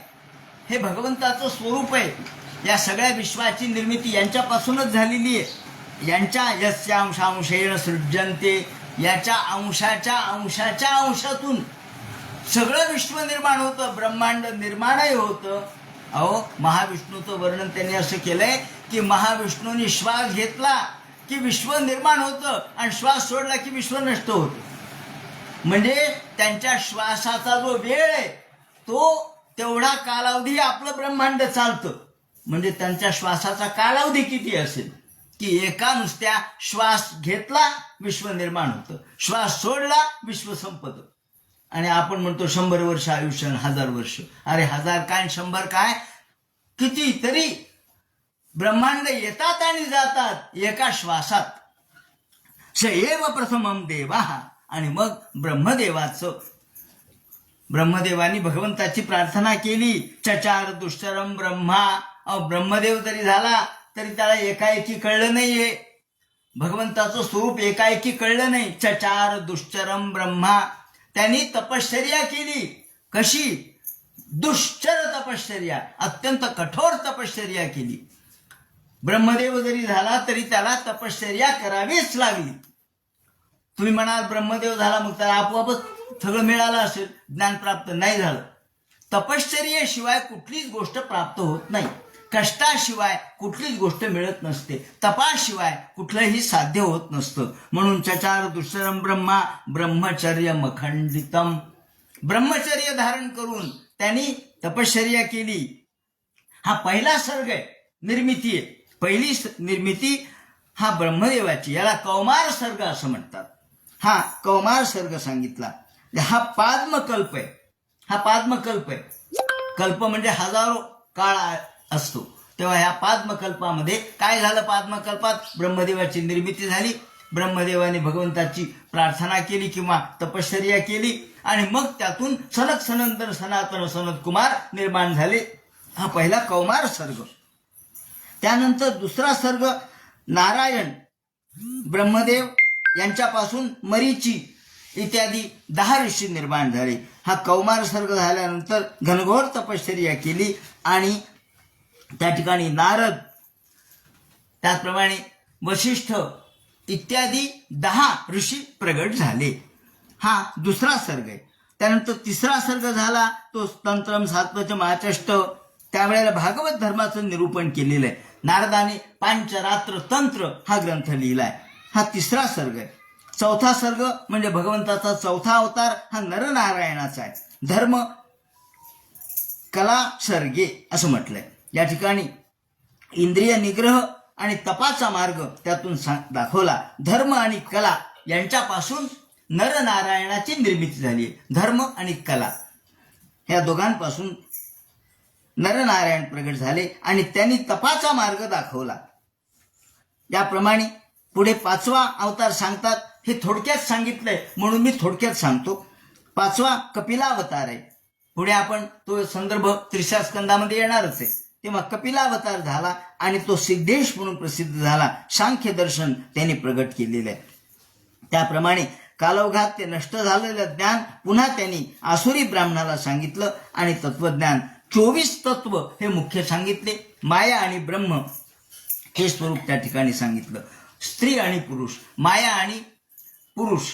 हे भगवंताचं स्वरूप आहे. या सगळ्या विश्वाची निर्मिती यांच्यापासूनच झालेली आहे. यांच्या यस्यांशांशेन सृज्यन्ते, याच्या अंशाच्या अंशातून सगळं विश्व निर्माण होतं, ब्रह्मांड निर्माणही होतं. अहो महाविष्णूचं वर्णन त्यांनी असं केलंय की महाविष्णूंनी श्वास घेतला की विश्व निर्माण होतं आणि श्वास सोडला की विश्व नष्ट होतं. म्हणजे त्यांच्या श्वासाचा जो वेळ आहे तो तेवढा कालावधी आपलं ब्रह्मांड चालतं. म्हणजे त्यांच्या श्वासाचा कालावधी किती असेल की एका नुसत्या श्वास घेतला विश्व निर्माण होतं, श्वास सोडला विश्व संपतं. आणि आपण म्हणतो 100 वर्ष आयुष्य, 1000 वर्ष. अरे 1000 काय 100 काय, किती तरी ब्रह्मांड येतात आणि जातात एका श्वासात. स एव प्रथमम देवा. आणि मग ब्रह्मदेवानी भगवंताची प्रार्थना केली. चचार दुश्चरम ब्रह्मा. ब्रह्मदेव जरी झाला तरी त्याला एकाएकी कळलं नाहीये, भगवंताचं स्वरूप एकाएकी कळलं नाही. चचार दुश्चरम ब्रह्मा. त्यांनी तपश्चर्या केली. कशी? दुष्चर तपश्चर्या, अत्यंत कठोर तपश्चर्या केली. ब्रह्मदेव जरी झाला तरी त्याला तपश्चर्या करावीच लागली. तुम्ही म्हणाल ब्रह्मदेव झाला मग त्याला आपोआपच सगळं मिळालं असेल, ज्ञान प्राप्त नाही झालं. तपश्चर्येशिवाय कुठलीच गोष्ट प्राप्त होत नाही. कष्टाशिवाय कुठलीच गोष्ट मिळत नसते. तपाशिवाय कुठलंही साध्य होत नसतं. म्हणून चचार दुष्चरम ब्रह्मा ब्रह्मचर्य मखंडितम. ब्रह्मचर्य धारण करून त्यांनी तपश्चर्या केली. हा पहिला सर्ग आहे, निर्मिती आहे. पहिली निर्मिती हा ब्रह्मदेवाची, याला कौमार सर्ग असं म्हणतात. हा कौमार सर्ग सांगितला. हा पाद्मकल्प आहे. हा पाद्मकल्प आहे. कल्प म्हणजे हजारो काळ असतो. तेव्हा ह्या पाद्मकल्पामध्ये काय झालं? पाद्मकल्पात ब्रह्मदेवाची निर्मिती झाली. ब्रह्मदेवाने भगवंताची प्रार्थना केली किंवा तपश्चर्या केली आणि मग त्यातून सनक सनंतर सनातन सनत कुमार निर्माण झाले. हा पहिला कौमार सर्ग. त्यानंतर दुसरा सर्ग नारायण ब्रह्मदेव यांच्यापासून मरीची इत्यादी 10 ऋषी निर्माण झाले. हा कौमार सर्ग झाल्यानंतर घनघोर तपश्चर्या केली आणि त्या ठिकाणी नारद, त्याचप्रमाणे वशिष्ठ इत्यादी 10 ऋषी प्रगट झाले. हा दुसरा सर्ग आहे. त्यानंतर तिसरा सर्ग झाला तो तंत्रम सात्वच महाचष्ट. त्यावेळेला भागवत धर्माचं निरूपण केलेलं आहे. नारदाने पांचरात्र तंत्र हा ग्रंथ लिहिलाय. हा तिसरा सर्ग आहे. चौथा सर्ग म्हणजे भगवंताचा चौथा अवतार हा नरनारायणाचा आहे. धर्म कला सर्गे असं म्हटलंय. या ठिकाणी इंद्रिय निग्रह आणि तपाचा मार्ग त्यातून दाखवला. धर्म आणि कला यांच्यापासून नरनारायणाची निर्मिती झाली. धर्म आणि कला या दोघांपासून नरनारायण प्रगट झाले आणि त्यांनी तपाचा मार्ग दाखवला. याप्रमाणे पुढे 5वा अवतार सांगतात. हे थोडक्यात सांगितलंय म्हणून मी थोडक्यात सांगतो. 5वा कपिलावतार आहे. पुढे आपण तो संदर्भ 3ऱ्या स्कंदामध्ये येणारच आहे. तेव्हा कपिलावतार झाला आणि तो सिद्धेश म्हणून प्रसिद्ध झाला. सांख्य दर्शन त्यांनी प्रगट केलेलं आहे. त्याप्रमाणे कालौघात ते नष्ट झालेलं ज्ञान पुन्हा त्यांनी आसुरी ब्राह्मणाला सांगितलं आणि तत्वज्ञान 24 तत्व हे मुख्य सांगितले. माया आणि ब्रह्म हे स्वरूप त्या ठिकाणी सांगितलं. स्त्री आणि पुरुष, माया आणि पुरुष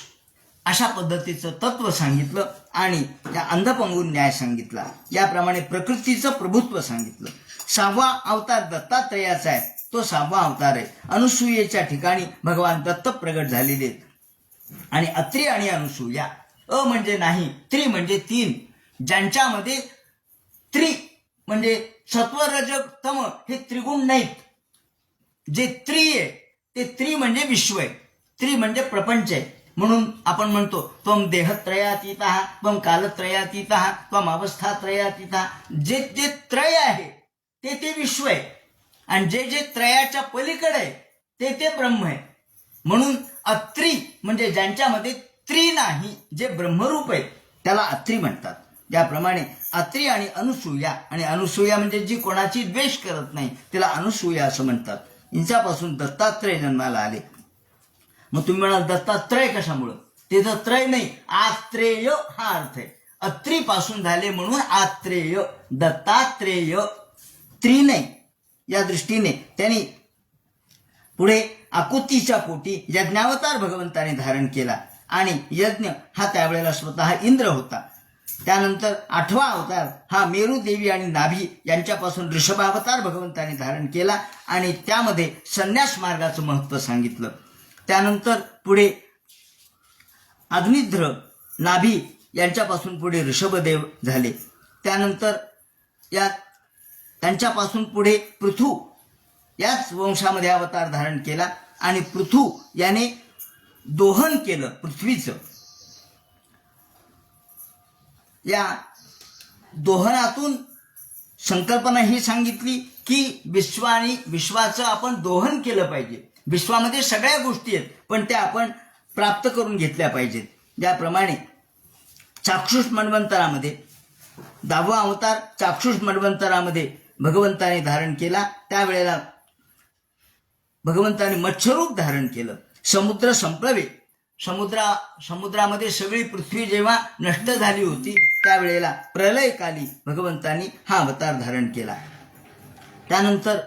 अशा पद्धतीचं तत्व सांगितलं आणि या अंधपंगून न्याय सांगितला. याप्रमाणे प्रकृतीचं प्रभुत्व सांगितलं. 6वा अवतार दत्तात्रयाचा आहे. तो 6वा अवतार आहे. अनुसूयेच्या ठिकाणी भगवान दत्त प्रगट झालेले आहेत. आणि अत्री आणि अनुसूया, अ म्हणजे नाही, त्री म्हणजे 3, ज्यांच्यामध्ये त्री म्हणजे सत्व रजक तम हे त्रिगुण नाहीत. जे त्री आहे ते त्री म्हणजे विश्व आहे. त्री म्हणजे प्रपंच आहे. म्हणून आपण म्हणतो त्वम देहत्रयातीतः, त्वम कालत्रयातीतः, त्वम अवस्थात्रयातीतः. जे जे त्रय आहे ते ते विश्व आहे आणि जे जे त्रयाच्या पलीकडे आहे ते ते ब्रह्म आहे. म्हणून अत्री म्हणजे ज्यांच्यामध्ये त्री नाही, जे ब्रह्मरूप आहे त्याला अत्री म्हणतात. त्याप्रमाणे अत्री आणि अनुसूया, आणि अनुसूया म्हणजे जी कोणाची द्वेष करत नाही तिला अनुसूया असं म्हणतात. यांच्यापासून दत्तात्रय जन्माला आले. मग तुम्ही म्हणाल दत्तात्रय कशामुळं? ते तर त्रय नाही, आत्रेय हा अर्थ आहे. अत्रीपासून झाले म्हणून आत्रेय, दत्तात्रेय, त्री नाही. या दृष्टीने त्यांनी पुढे आकुतीच्या पोटी यज्ञावतार भगवंताने धारण केला आणि यज्ञ हा त्यावेळेला स्वतः इंद्र होता. त्यानंतर 8वा अवतार हा मेरू देवी आणि नाभी यांच्यापासून ऋषभावतार भगवंताने धारण केला आणि त्यामध्ये संन्यास मार्गाचं महत्त्व सांगितलं. त्यानंतर पुढे अग्निध्र नाभी यांच्यापासून पुढे ऋषभदेव झाले. त्यानंतर या त्यांच्यापासून पुढे पृथू याच वंशामध्ये अवतार धारण केला आणि पृथू याने दोहन केलं पृथ्वीचं. या दोहनातून संकल्पना ही सांगितली की विश्वाचं आपण दोहन केलं पाहिजे. विश्वामध्ये सगळ्या गोष्टी आहेत पण त्या आपण प्राप्त करून घेतल्या पाहिजेत. ज्याप्रमाणे चाक्षुष मन्वंतरामध्ये 10वा अवतार चाक्षुष मन्वंतरामध्ये भगवंताने धारण केला. त्यावेळेला भगवंताने मत्स्यरूप धारण केलं. समुद्र संपळवे समुद्रामध्ये सगळी पृथ्वी जेव्हा नष्ट झाली होती त्यावेळेला प्रलयकाली भगवंतांनी हा अवतार धारण केला. त्यानंतर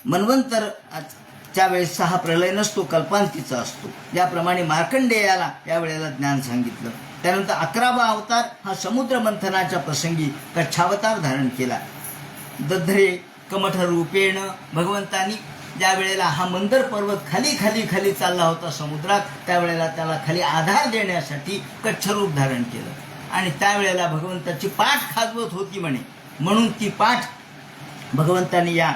मन्वंतर त्यावेळेसचा हा प्रलय नसतो, कल्पांतीचा असतो. ज्याप्रमाणे मार्कंडेयाला यावेळेला ज्ञान सांगितलं. त्यानंतर 11वा अवतार हा समुद्र मंथनाच्या प्रसंगी कच्छावतार धारण केला. दध्रे कमठ रूपेण भगवंतांनी ज्या वेळेला हा मंदर पर्वत खाली खाली खाली चालला होता समुद्रात, त्यावेळेला त्याला खाली आधार देण्यासाठी कच्छरूप धारण केलं. आणि त्यावेळेला भगवंताची पाठ खाजवत होती म्हणून ती पाठ भगवंतांनी या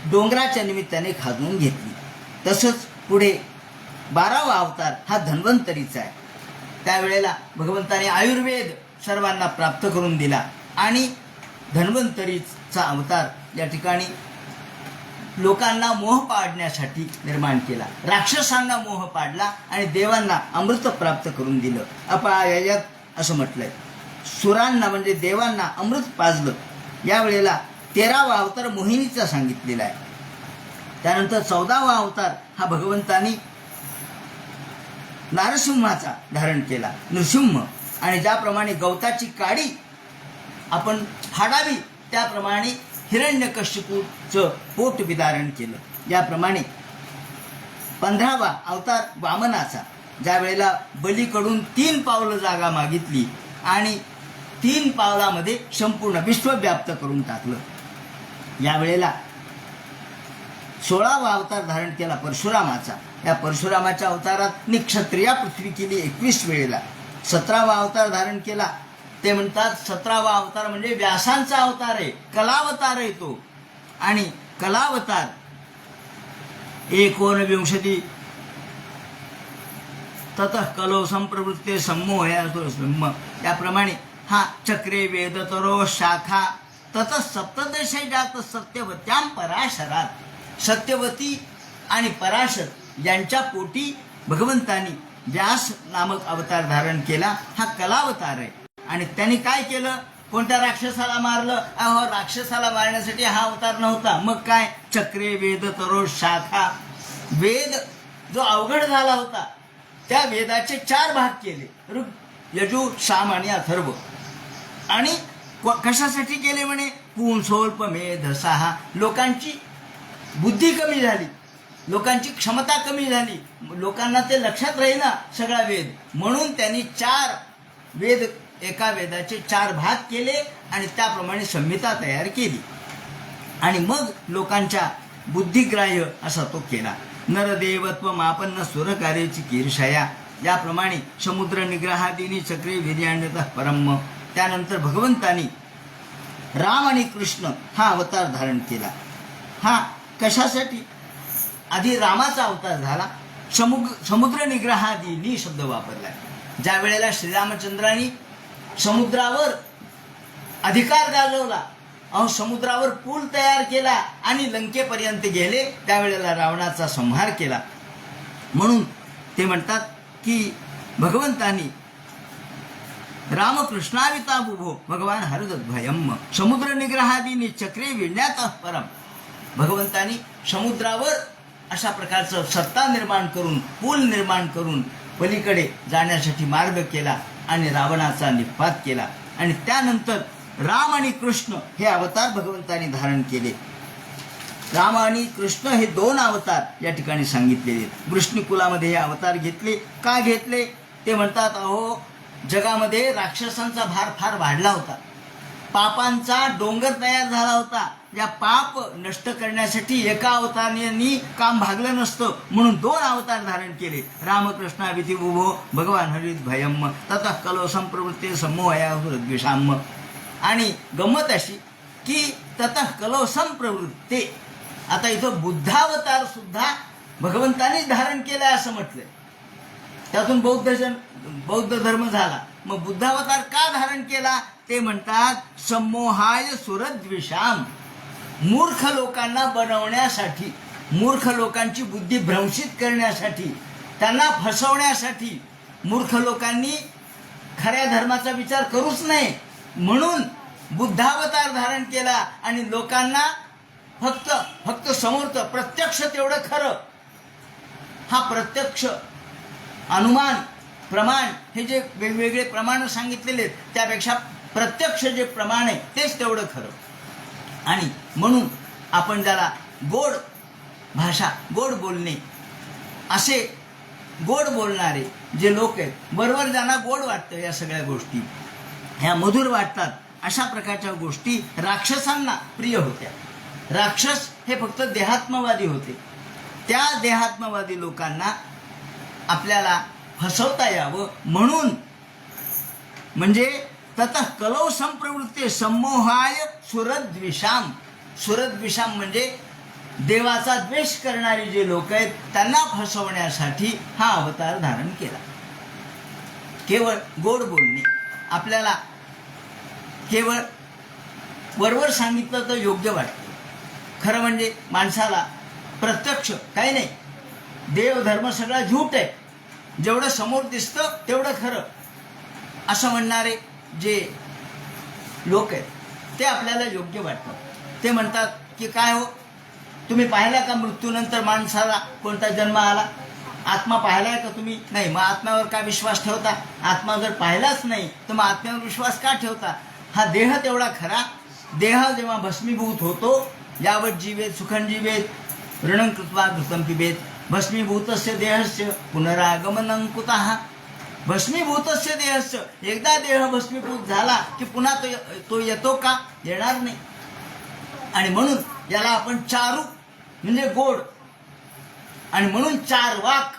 डोंगराच्या निमित्ताने खाजवून घेतली. तसंच पुढे 12वा अवतार हा धन्वंतरीचा आहे. त्यावेळेला भगवंताने आयुर्वेद सर्वांना प्राप्त करून दिला आणि धन्वंतरीचा अवतार या ठिकाणी लोकांना मोह पाडण्यासाठी निर्माण केला. राक्षसांना मोह पाडला आणि देवांना अमृत प्राप्त करून दिलं. अपायात असं म्हटलंय. सुरांना म्हणजे देवांना अमृत पाजलं. यावेळेला 13वा अवतार मोहिनीचा सांगितलेला आहे. त्यानंतर 14वा अवतार हा भगवंतानी नारसिंहाचा धारण केला. नृसिंह. आणि ज्याप्रमाणे गवताची काडी आपण फाडावी त्याप्रमाणे हिरण्यकश्यपूचं पोट विदारण केलं. याप्रमाणे 15वा अवतार वामनाचा, ज्या वेळेला बलीकडून 3 पावलं जागा मागितली आणि 3 पावलामध्ये संपूर्ण विश्व व्याप्त करून टाकलं. यावेळेला 16वा अवतार धारण केला परशुरामाचा. या परशुरामाच्या अवतारात निक्षत्रिया पृथ्वी केली 21 वेळेला. 17वा अवतार धारण केला. ते म्हणतात 17वा अवतार म्हणजे व्यासांचा अवतार आहे, कलावतार आहे तो. आणि कलावतार 19 ततः कलो संप्रवृत्ते सम्मोहया. त्याप्रमाणे हा चक्रे वेदतरो शाखा ततः सप्तदशे जात सत्यवत्यां पराशरात. सत्यवती आणि पराशर यांच्या पोटी भगवंतांनी व्यास नामक अवतार धारण केला. हा कलावतार आहे. आणि त्यांनी काय केलं? कोणत्या राक्षसाला मारलं? अहो, राक्षसाला मारण्यासाठी हा अवतार नव्हता. मग काय? चक्रे वेद तरो शाखा. वेद जो अवघड झाला होता त्या वेदाचे 4 भाग केले. ऋग, यजु, साम आणि अथर्व. आणि कशासाठी केले म्हणे? पुंसोल्प मेधसहा. लोकांची बुद्धी कमी झाली, लोकांची क्षमता कमी झाली, लोकांना ते लक्षात राहीना सगळा वेद. म्हणून त्यांनी 4 वेद, एका वेदाचे 4 भाग केले आणि त्याप्रमाणे संहिता तयार केली. आणि मग लोकांच्या बुद्धिग्राह्य असा तो केला. नरदेवत्व मापन्न सुरकार्याची कीर्षया. याप्रमाणे समुद्र निग्रहादीनी चक्रे वीर्याण्यतः परम. त्यानंतर भगवंतानी राम आणि कृष्ण हा अवतार धारण केला. हा कशासाठी? आधी रामाचा अवतार झाला. समुद्र निग्रहादीनी शब्द वापरला. ज्या वेळेला श्रीरामचंद्रांनी समुद्रावर अधिकार गाजवला, समुद्रावर पूल तयार केला आणि लंकेपर्यंत गेले, त्यावेळेला रावणाचा संहार केला. म्हणून ते म्हणतात की भगवंतांनी रामकृष्णाविता बुभो भगवान हरदद्भयम. समुद्र निग्रहादीनी चक्रे विण्यात परम. भगवंतांनी समुद्रावर अशा प्रकारचं सत्ता निर्माण करून, पूल निर्माण करून पलीकडे जाण्यासाठी मार्ग केला आणि रावणाचा निपात केला. आणि त्यानंतर राम आणि कृष्ण हे अवतार भगवंतांनी धारण केले. राम आणि कृष्ण हे 2 अवतार या ठिकाणी सांगितलेले. वृष्णिकुलामध्ये हे अवतार घेतले. का घेतले? ते म्हणतात, अहो, जगामध्ये राक्षसांचा भार फार वाढला होता, पापांचा डोंगर तयार झाला होता. या पाप नष्ट करण्यासाठी एका अवताराने काम भागलं नसतं, म्हणून 2 अवतार धारण केले. रामकृष्णाविती बुभो भगवान हरित भयम ततः कलो संप्रवृत्ते सम्मोहया द्विषाम. आणि गंमत अशी की ततः कलो संप्रवृत्ते. आता इथं बुद्धावतार सुद्धा भगवंतांनीच धारण केलाय असं म्हटलंय. त्यातून बौद्ध धर्म झाला. मग बुद्धावतार का धारण केला? ते म्हणतात सम्मोहाय सुरद्विषाम. मूर्ख लोकांना बनवण्यासाठी, मूर्ख लोकांची बुद्धी भ्रंशित करण्यासाठी, त्यांना फसवण्यासाठी. मूर्ख लोकांनी खऱ्या धर्माचा विचार करूच नये म्हणून बुद्धावतार धारण केला आणि लोकांना फक्त समोरचं प्रत्यक्ष तेवढं खरं, हा प्रत्यक्ष अनुमान प्रमाण हे जे वेगवेगळे प्रमाण सांगितलेले आहेत त्यापेक्षा प्रत्यक्ष जे प्रमाण आहे तेच तेवढं खरं. आणि म्हणून आपण ज्याला गोड भाषा गोड बोलणे असे गोड बोलणारे जे लोक आहेत, बरोबर ज्यांना गोड वाटतं या सगळ्या गोष्टी ह्या मधुर वाटतात, अशा प्रकारच्या गोष्टी राक्षसांना प्रिय होत्या. राक्षस हे फक्त देहात्मवादी होते. त्या देहात्मवादी लोकांना आपल्याला फसवता यावं म्हणून, म्हणजे ततः कलौ संप्रवृत्ते सम्मोहाय सुरद्विषाम. सुरद्विषाम म्हणजे देवाचा द्वेष करणारे जे लोक आहेत त्यांना फसवण्यासाठी हा अवतार धारण केला. केवळ गोड बोलणे, आपल्याला केवळ वरवर सांगितलं तर योग्य वाटतं. खरं म्हणजे माणसाला प्रत्यक्ष काही नाही, देव धर्म सगळा झूट आहे, जेवढं समोर दिसतं तेवढं खरं असं म्हणणारे जे लोक आहेत ते आपल्याला योग्य वाटतं. ते म्हणतात की काय हो, तुम्ही पाहिला का मृत्यूनंतर माणसाला कोणता जन्म आला? आत्मा पाहिलाय का तुम्ही? नाही. मग आत्म्यावर का विश्वास ठेवता? आत्मा जर पाहिलाच नाही तर मग आत्म्यावर विश्वास का ठेवता? हा देह तेवढा खरा. देह जेव्हा भस्मीभूत होतो, यावत जीवेत सुखं जीवेत ऋणं कृत्वा घृतं पिबेत भस्मीभूतस्य देहस्य पुनरागमनं कुतः. भस्मीभूतस्य देहस्य, एकदा देह भस्मीभूत झाला की पुन्हा तो येतो का? येणार नाही. आणि म्हणून याला आपण चारू म्हणजे गोड, आणि म्हणून चार वाक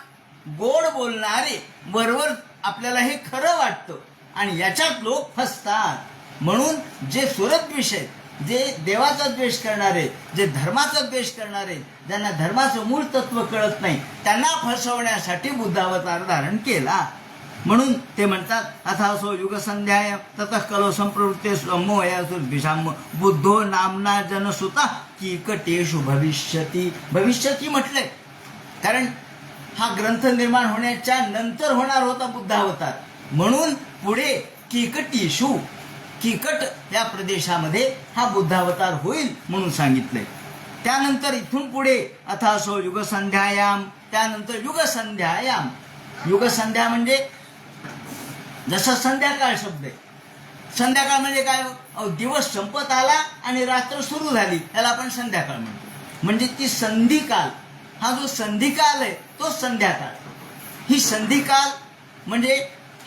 गोड बोलणारे बरोबर आपल्याला हे खरं वाटतं आणि याच्यात लोक फसतात. म्हणून जे सुरद्वेष आहेत, जे देवाचा द्वेष करणारे, जे धर्माचा द्वेष करणारे, ज्यांना धर्माचं मूळ तत्व कळत नाही, त्यांना फसवण्यासाठी बुद्धावतार धारण केला. म्हणून ते म्हणतात अथासो युगसंध्याय ततः कलो संप्रवृत्ते सम्मोहयासुर्भिषाम बुद्धो नामना जनसुता कीकटेषु भविष्यती. भविष्यती म्हटलंय कारण हा ग्रंथ निर्माण होण्याच्या नंतर होणार होता बुद्धावतार. म्हणून पुढे कीकटीषु, कीकट या प्रदेशामध्ये हा बुद्धावतार होईल म्हणून सांगितलंय. त्यानंतर इथून पुढे अथासो युगसंध्यायाम, त्यानंतर युगसंध्यायाम. युगसंध्या म्हणजे जसं संध्याकाळ शब्द आहे. संध्याकाळ म्हणजे काय? दिवस संपत आला आणि रात्र सुरू झाली, याला आपण संध्याकाळ म्हणतो. म्हणजे ती संधिकाल, हा जो संधिकाल आहे तो संध्याकाळ. ही संधिकाल म्हणजे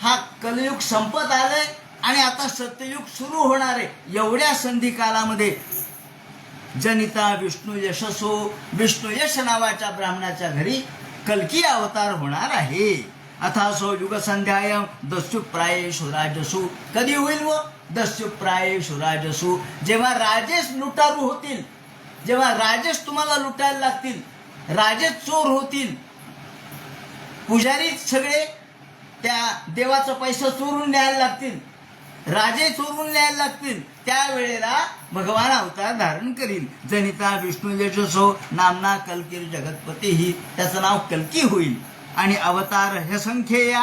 हा कलयुग संपत आलंय आणि आता सत्ययुग सुरू होणार आहे. एवढ्या संधिकालामध्ये जनिता विष्णू यशसो, विष्णू यश नावाच्या ब्राह्मणाच्या घरी कल्की अवतार होणार आहे. अथासो युगसंध्याय दस्युप्रायेषु राजसु. कधी होईल व? दस्युप्रायेषु राजसु, जेव्हा राजेश लुटारू होतील, जेव्हा राजेश तुम्हाला लुटायला लागतील, राजेश चोर होतील, पुजारी सगळे त्या देवाचा पैसा चोरून न्यायला लागतील, राजे चोरून न्यायला लागतील, त्यावेळेला भगवान अवतार धारण करील. जनिता विष्णू यशसो नामना कल्कीर जगतपती, ही त्याचं नाव कल्की होईल. आणि अवतार हे संख्येया,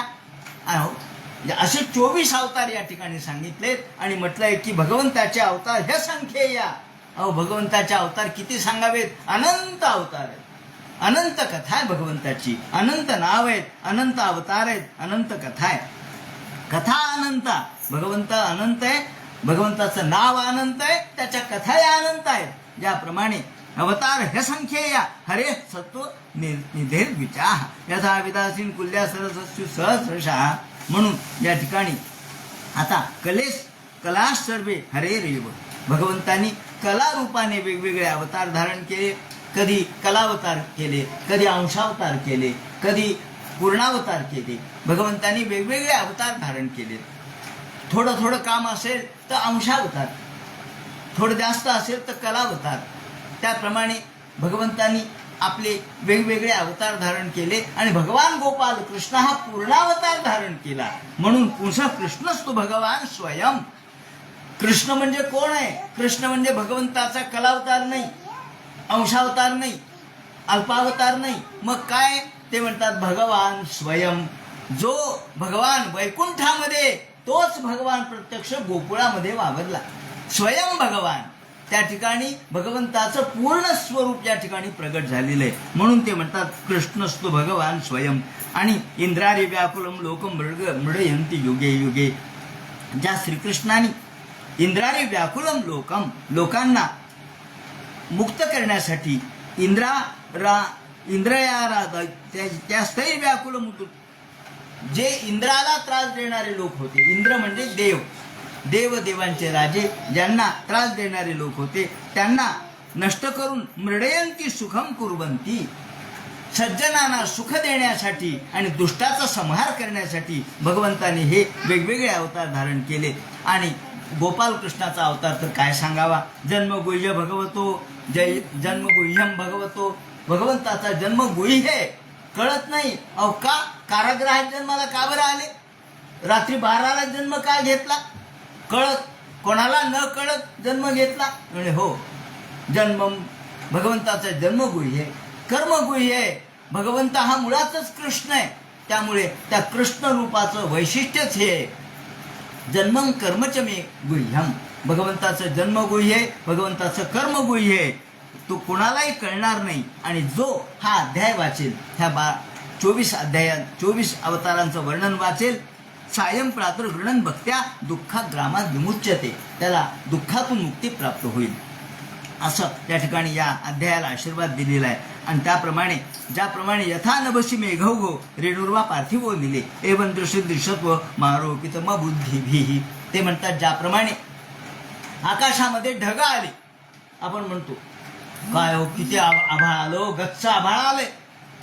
असे 24 अवतार या ठिकाणी सांगितलेत आणि म्हटलंय की भगवंताचे अवतार हे संख्येया. भगवंताचे अवतार किती सांगावेत? अनंत अवतार आहेत, अनंत कथा आहे भगवंताची, अनंत नाव आहेत, अनंत अवतार आहेत, अनंत कथा आहे. कथा अनंत, भगवंत अनंत आहे, भगवंताचं नाव अनंत आहे, त्याच्या कथाही अनंत आहेत. ज्याप्रमाणे अवतार हे संख्येया हरे सत्व निधेर विचाह यथा विदासीन कुल्या सरसस्यु सहस्रशः. म्हणून या ठिकाणी आता कलाश सर्वे हरे रेव, भगवंतांनी कला रूपाने वेगवेगळे अवतार धारण केले. कधी कलावतार केले, कधी अंशावतार केले, कधी पूर्णावतार केले. भगवंतांनी वेगवेगळे अवतार धारण केले. थोडं थोडं काम असेल तर अंशावतार, थोडं जास्त असेल तर कलावतार. त्याप्रमाणे भगवंतांनी आपले वेगवेगळे अवतार धारण केले आणि भगवान गोपाल कृष्ण हा पूर्णावतार धारण केला. म्हणून पुरुष कृष्णच तो भगवान स्वयं. कृष्ण म्हणजे कोण आहे? कृष्ण म्हणजे भगवंताचा कलावतार नाही, अंशावतार नाही, अल्पावतार नाही. मग काय? ते म्हणतात भगवान स्वयं. जो भगवान वैकुंठामध्ये, तोच भगवान प्रत्यक्ष गोकुळामध्ये वावरला. स्वयं भगवान, त्या ठिकाणी भगवंताचं पूर्ण स्वरूप या ठिकाणी प्रगट झालेलं आहे. म्हणून ते म्हणतात कृष्णस्तु भगवान स्वयं. आणि इंद्रारी व्याकुलम लोक मृडयंती युगे युगे. ज्या श्रीकृष्णाने इंद्रारी व्याकुलम लोकांना मुक्त करण्यासाठी त्या स्थैर्य व्याकुलम जे इंद्राला त्रास देणारे लोक होते. इंद्र म्हणजे देवांचे राजे, ज्यांना त्रास देणारे लोक होते, त्यांना नष्ट करून मृडयंती सुखम कुर्वंती, सज्जनांना सुख देण्यासाठी आणि दुष्टाचा संहार करण्यासाठी भगवंताने हे वेगवेगळे अवतार धारण केले. आणि गोपाल कृष्णाचा अवतार तर काय सांगावा. जन्मगुह्य भगवतो जन्मगुह्यम भगवतो. भगवंताचा जन्मगुह्य कळत नाही. अहो का कारागृहात जन्माला का बरं आले? रात्री 12ला जन्म का घेतला? कळत कोणाला न कळत जन्म घेतला म्हणजे हो जन्म भगवंताचा जन्मगुह्य कर्मगुह्य आहे. भगवंत हा मुळातच कृष्ण आहे. त्यामुळे त्या कृष्ण रूपाचं वैशिष्ट्यच हे आहे. जन्मं कर्मच मे गुह्यम. भगवंताचं जन्मगुह्य आहे, भगवंताचं कर्मगुह्य आहे. तो कोणालाही कळणार नाही. आणि जो हा अध्याय वाचेल, ह्या 24 अध्यायात 24 अवतारांचं वर्णन वाचेल, सायं प्रातः गृणन भक्त्या दुःखात ग्रामात विमुच्यते, त्याला दुःखातून मुक्ती प्राप्त होईल असं त्या ठिकाणी या अध्यायाला आशीर्वाद दिलेला आहे. आणि त्याप्रमाणे ज्याप्रमाणे यथा नभसी मेघौघो रेणुर्वा पार्थिवो निले एवं दृश्यत्व मारोपित म बुद्धिभिः. ते म्हणतात ज्याप्रमाणे आकाशामध्ये ढग आले, आपण म्हणतो काय हो किती आभाळ आलो, गच्च आभाळ आले.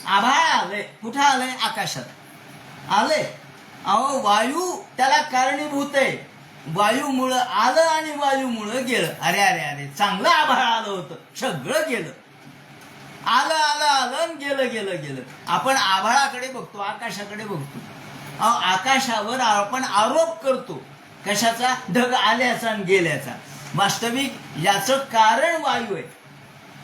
आभाळ आले कुठं आलंय? आकाशात आले. अहो वायू त्याला कारणीभूत आहे. वायूमुळं आलं आणि वायूमुळं गेलं. अरे अरे अरे चांगलं आभाळ आलं होतं, सगळं गेलं. आलं आलं आलं आणि गेलं गेलं गेलं. आपण आभाळाकडे बघतो, आकाशाकडे बघतो. अहो आकाशावर आपण आरोप करतो कशाचा? ढग आल्याचा आणि गेल्याचा. वास्तविक याचं कारण वायू आहे.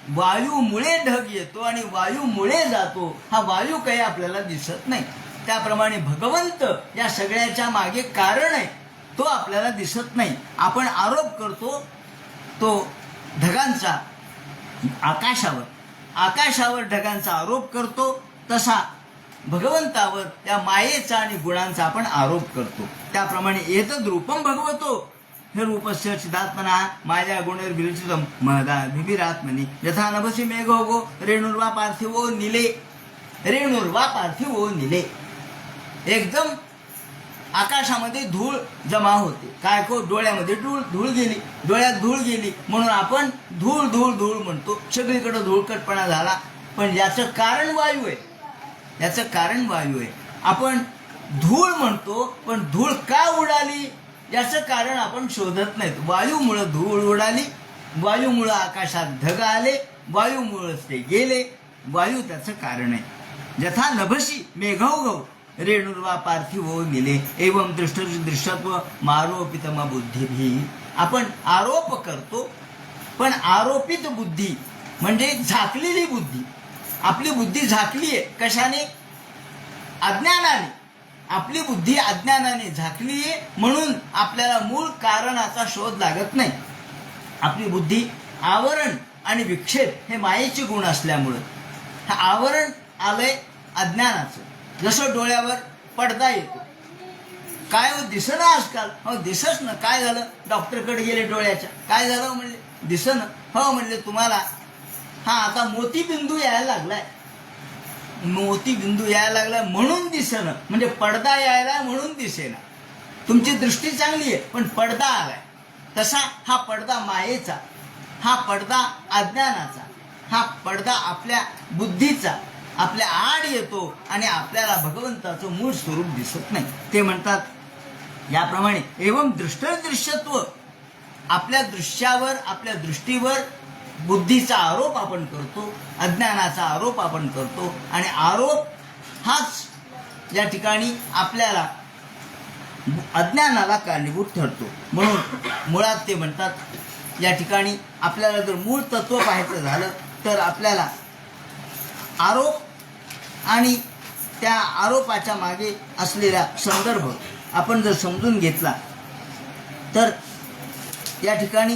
वायूमुळे ढग येतो आणि वायूमुळे जातो. हा वायू काही आपल्याला दिसत नाही. त्याप्रमाणे भगवंत या सगळ्याच्या मागे कारण आहे, तो आपल्याला दिसत नाही. आपण आरोप करतो तो ढगांचा आकाशावर ढगांचा आरोप करतो, तसा भगवंतावर या मायेचा आणि गुणांचा आपण आरोप करतो. त्याप्रमाणे एतद रूपम भगवतो हे रूपस्य चिदात्मना माया गुणैर्विरचितम महदाभिरात्मनि यथा नभसी मेघोगो रेणुर्वा पार्थिवो निले. रेणुर्वा पार्थिवो निले. एकदम आकाशामध्ये धूळ जमा होते. काय को डोळ्यामध्ये धूळ गेली, डोळ्यात धूळ गेली म्हणून आपण धूळ धूळ धूळ म्हणतो. सगळीकडे धूळकटपणा झाला. पण याचं कारण वायू आहे. याचं कारण वायू आहे. आपण धूळ म्हणतो, पण धूळ का उडाली याचं कारण आपण शोधत नाहीत. वायूमुळं धूळ उडाली, वायूमुळं आकाशात ढग आले, वायूमुळंच ते गेले. वायू त्याचं कारण आहे. यथा नभसी मेघौघौ रेणुर्वा पार्थिवो निले एवं दृश्यत्व मारोपितम बुद्धिभिः. आपण आरोप करतो, पण आरोपित बुद्धी म्हणजे झाकलेली बुद्धी. आपली बुद्धी झाकली आहे कशाने? अज्ञानाने. आपली बुद्धी अज्ञानाने झाकली आहे म्हणून आपल्याला मूळ कारणाचा शोध लागत नाही. आपली बुद्धी आवरण आणि विक्षेप हे मायेचे गुण असल्यामुळं हा आवरण आलंय अज्ञानाचं. जसं डोळ्यावर पडदा येतो, काय हो दिसणं आजकाल. हो दिसच ना. काय झालं? डॉक्टरकडे गेले डोळ्याच्या, काय झालं म्हणले? दिसणं. हो म्हणले तुम्हाला आता मोतीबिंदू यायला लागलाय. मोतीबिंदू यायला लागलाय म्हणून दिसणं, म्हणजे पडदा यायला म्हणून दिसेना. तुमची दृष्टी चांगली आहे पण पडदा आलाय. तसा हा पडदा मायेचा, हा पडदा अज्ञानाचा, हा पडदा आपल्या बुद्धीचा आपल्या आड येतो आणि आपल्याला भगवंताचं मूळ स्वरूप दिसत नाही. ते म्हणतात याप्रमाणे एवं दृश्यत्व. आपल्या दृश्यावर आपल्या दृष्टीवर बुद्धीचा आरोप आपण करतो, अज्ञानाचा आरोप आपण करतो. आणि आरोप हाच या ठिकाणी आपल्याला अज्ञानाला कारणीभूत ठरतो. म्हणून मुळात ते म्हणतात या ठिकाणी आपल्याला जर मूळ तत्व पाहायचं झालं तर आपल्याला आरोप आणि त्या आरोपाच्या मागे असलेला संदर्भ आपण जर समजून घेतला तर या ठिकाणी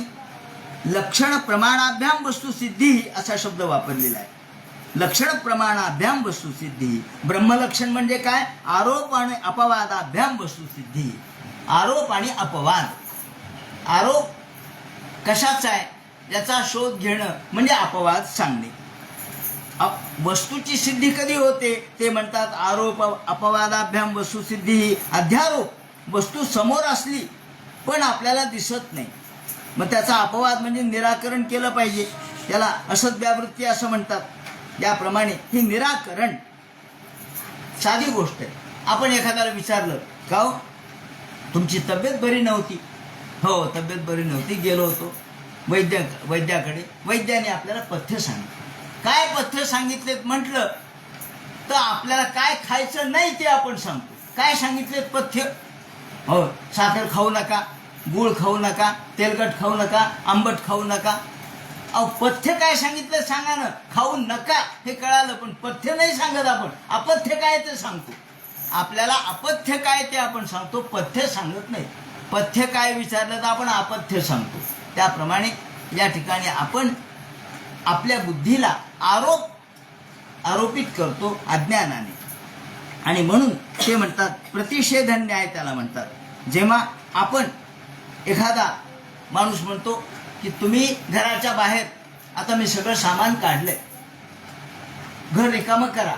लक्षण प्रमाणाभ्याम वस्तुसिद्धी असा शब्द वापरलेला आहे. लक्षण प्रमाणाभ्याम वस्तुसिद्धी. ब्रह्मलक्षण म्हणजे काय? आरोप आणि अपवादाभ्याम वस्तुसिद्धी. आरोप आणि अपवाद. आरोप कशाचा आहे याचा शोध घेणं म्हणजे अपवाद सांगणे. वस्तूची सिद्धी कधी होते ते म्हणतात आरोप अपवादाभ्याम वस्तुसिद्धी. अध्यारोप वस्तू समोर असली पण आपल्याला दिसत नाही, मग त्याचा अपवाद म्हणजे निराकरण केलं पाहिजे, त्याला असद्व्यावृत्ती असं म्हणतात. याप्रमाणे हे निराकरण साधी गोष्ट आहे. आपण एखाद्याला विचारलं का हो तुमची तब्येत बरी नव्हती? हो तब्येत बरी नव्हती, गेलो होतो वैद्याकडे. वैद्याने आपल्याला पथ्य सांगितलं. काय पथ्य सांगितलेत म्हटलं तर आपल्याला काय खायचं नाही ते आपण सांगतो. काय सांगितलेत पथ्य? हो साखर खाऊ नका, गूळ खाऊ नका, तेलकट खाऊ नका, आंबट खाऊ नका. अहो पथ्य काय सांगितलं सांगा ना. खाऊ नका हे कळालं पण पथ्य नाही सांगत आपण. अपथ्य काय ते सांगतो. आपल्याला अपथ्य काय ते आपण सांगतो, पथ्य सांगत नाही. पथ्य काय विचारलं तर आपण अपथ्य सांगतो. त्याप्रमाणे या ठिकाणी आपण आपल्या बुद्धीला आरोपित करतो अज्ञानाने. आणि म्हणून ते म्हणतात प्रतिषेध न्याय त्याला म्हणतात. जेव्हा आपण एखादा माणूस म्हणतो की तुम्ही घराच्या बाहेर, आता मी सगळं सामान काढलंय, घर रिकामं करा.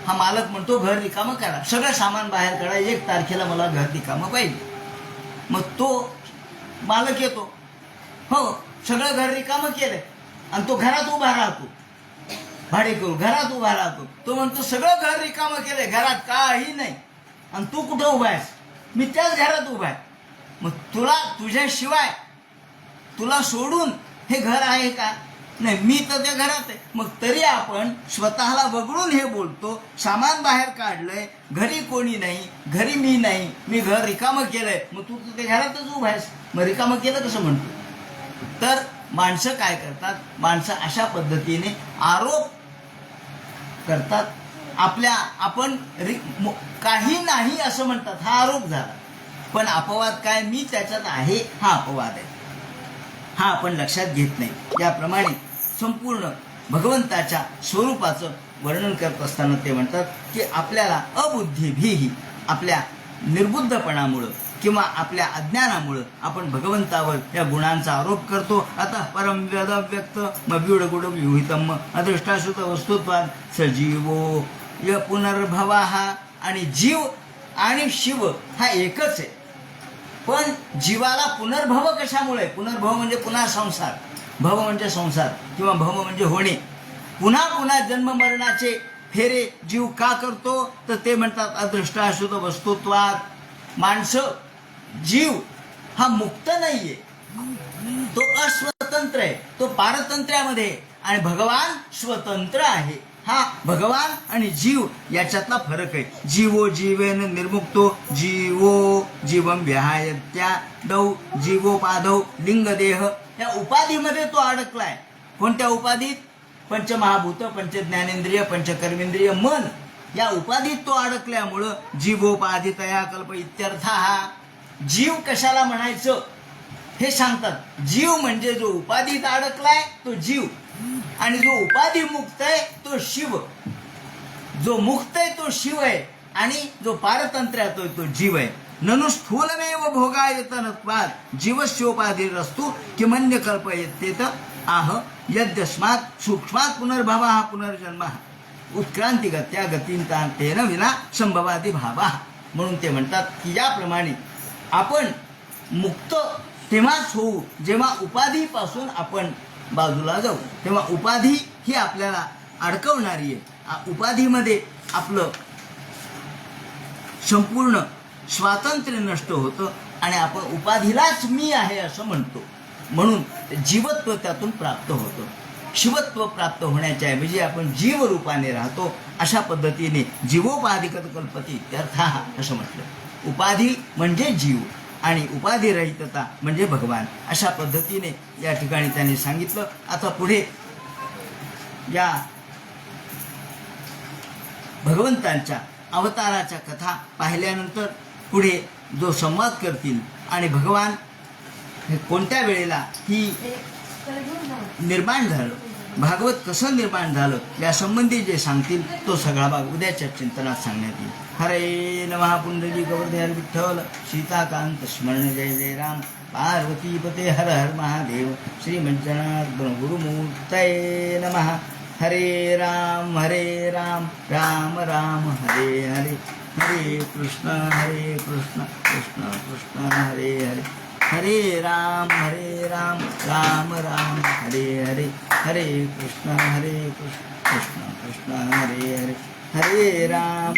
हा मालक म्हणतो घर रिकामं करा, सगळं सामान बाहेर काढा, 1 तारखेला मला घर रिकामं पाहिजे. मग तो मालक येतो, हो सगळं घर रिकामं केलंय आणि तो घरात उभा राहतो, भाडेकरू घरात उभा राहतो. तो म्हणतो सगळं घर रिकामं केलंय, घरात काही नाही, आणि तू कुठं उभा आहेस? मी त्याच घरात उभा आहे. मग तुझ्याशिवाय तुला सोडून हे घर आहे का? नाही, मी तर त्या घरात आहे. मग तरी आपण स्वतःला वगळून हे बोलतो, सामान बाहेर काढलंय, घरी कोणी नाही, घरी मी नाही, मी घर रिकामं केलंय, मग तू तर त्या घरातच उभा आहेस, मग रिकामं केलं कसं म्हणतो? तर माणसं काय करतात? माणसं अशा पद्धतीने आरोप करतात. आपण काही नाही असं म्हणतात, हा आरोप झाला. पण अपवाद काय? मी त्याच्यात आहे हा अपवाद आहे, हा आपण लक्षात घेत नाही. याप्रमाणे संपूर्ण भगवंताच्या स्वरूपाचं वर्णन करत असताना ते म्हणतात की आपल्याला अबुद्धीभिः, आपल्या निर्बुद्धपणामुळं किंवा आपल्या अज्ञानामुळं आपण भगवंतावर या गुणांचा आरोप करतो. आता परम वेद व्यक्त मव्यूढ गुड विहितम अदृष्टाश्रुत वस्तुत्वाद सजीवो य पुनर्भवा. आणि जीव आणि शिव हा एकच आहे, पण जीवाला पुनर्भव कशामुळे? पुनर्भव म्हणजे पुन्हा संसार, भव म्हणजे संसार किंवा भव म्हणजे होणे. पुन्हा पुन्हा जन्म मरणाचे फेरे जीव का करतो? तर ते म्हणतात अदृष्टाश्रुत वस्तुत्वात. माणसं, जीव हा मुक्त नाहीये, तो अस्वतंत्र आहे, तो पारतंत्र्यामध्ये. आणि भगवान स्वतंत्र आहे. हा भगवान आणि जीव याच्यातला फरक आहे. जीवो जीवेन निर्मुक्तो जीवो जीवम विहायत्या दौ जीवोपाधौ लिंगदेह. या उपाधीमध्ये तो अडकलाय. कोणत्या उपाधीत? पंचमहाभूत, पंचज्ञानेंद्रिय, पंचकर्मेंद्रिय, मन या उपाधीत तो अडकल्यामुळं जीवोपाधी तया कल्प इत्यर्थ. हा जीव कशाला म्हणायचं हे सांगतात. जीव म्हणजे जो उपाधीत अडकलाय तो जीव, आणि जो उपाधी मुक्त आहे तो शिव. जो मुक्त आहे तो शिव आहे, आणि जो पारतंत्र्यात तो जीव आहे. ननु स्थूलमेव भोगायतनत्वात् जीवस्योपाधिरस्तु किमन्य कल्पयत्येत आह यद्यस्मात् सूक्ष्मात् पुनर्भवः पुनर्जन्मः उत्क्रांतिगत्या गतींतांतेन विना संभवादी भावा. म्हणून ते म्हणतात की याप्रमाणे आपण मुक्त तेव्हाच होऊ जेव्हा उपाधीपासून आपण बाजूला जाऊ. तेव्हा उपाधी ही आपल्याला अडकवणारी आहे. उपाधीमध्ये आपलं संपूर्ण स्वातंत्र्य नष्ट होतं आणि आपण उपाधीलाच मी आहे असं म्हणतो. म्हणून जीवत्व त्यातून प्राप्त होतं. शिवत्व प्राप्त होण्याच्या ऐवजी आपण जीव रूपाने राहतो. अशा पद्धतीने जीवोपाधिकत कल्पती इत्यर्थ असं म्हटलं. उपाधी म्हणजे जीव आणि उपाधिरहितता म्हणजे भगवान. अशा पद्धतीने या ठिकाणी त्यांनी सांगितलं. आता पुढे या भगवंतांच्या अवताराच्या कथा पाहिल्यानंतर पुढे जो संवाद करतील आणि भगवान हे कोणत्या वेळेला ही निर्माण झालं भागवत कसं निर्माण झालं यासंबंधी जे सांगतील तो सगळा भाग उद्याच्या चिंतनात सांगण्यात येईल. हरे नमः पुंडली गोवर्धन विठ्ठल सीताकांत स्मरण जय जय राम पार्वतीपते हर हर महादेव श्रीमज्जनाथ गुरुमूर्तये नमः. हरे राम राम राम हरे हरे हरे कृष्ण कृष्ण कृष्ण हरे हरे हरे राम राम राम हरे हरे हरे कृष्ण कृष्ण कृष्ण हरे हरे हरे राम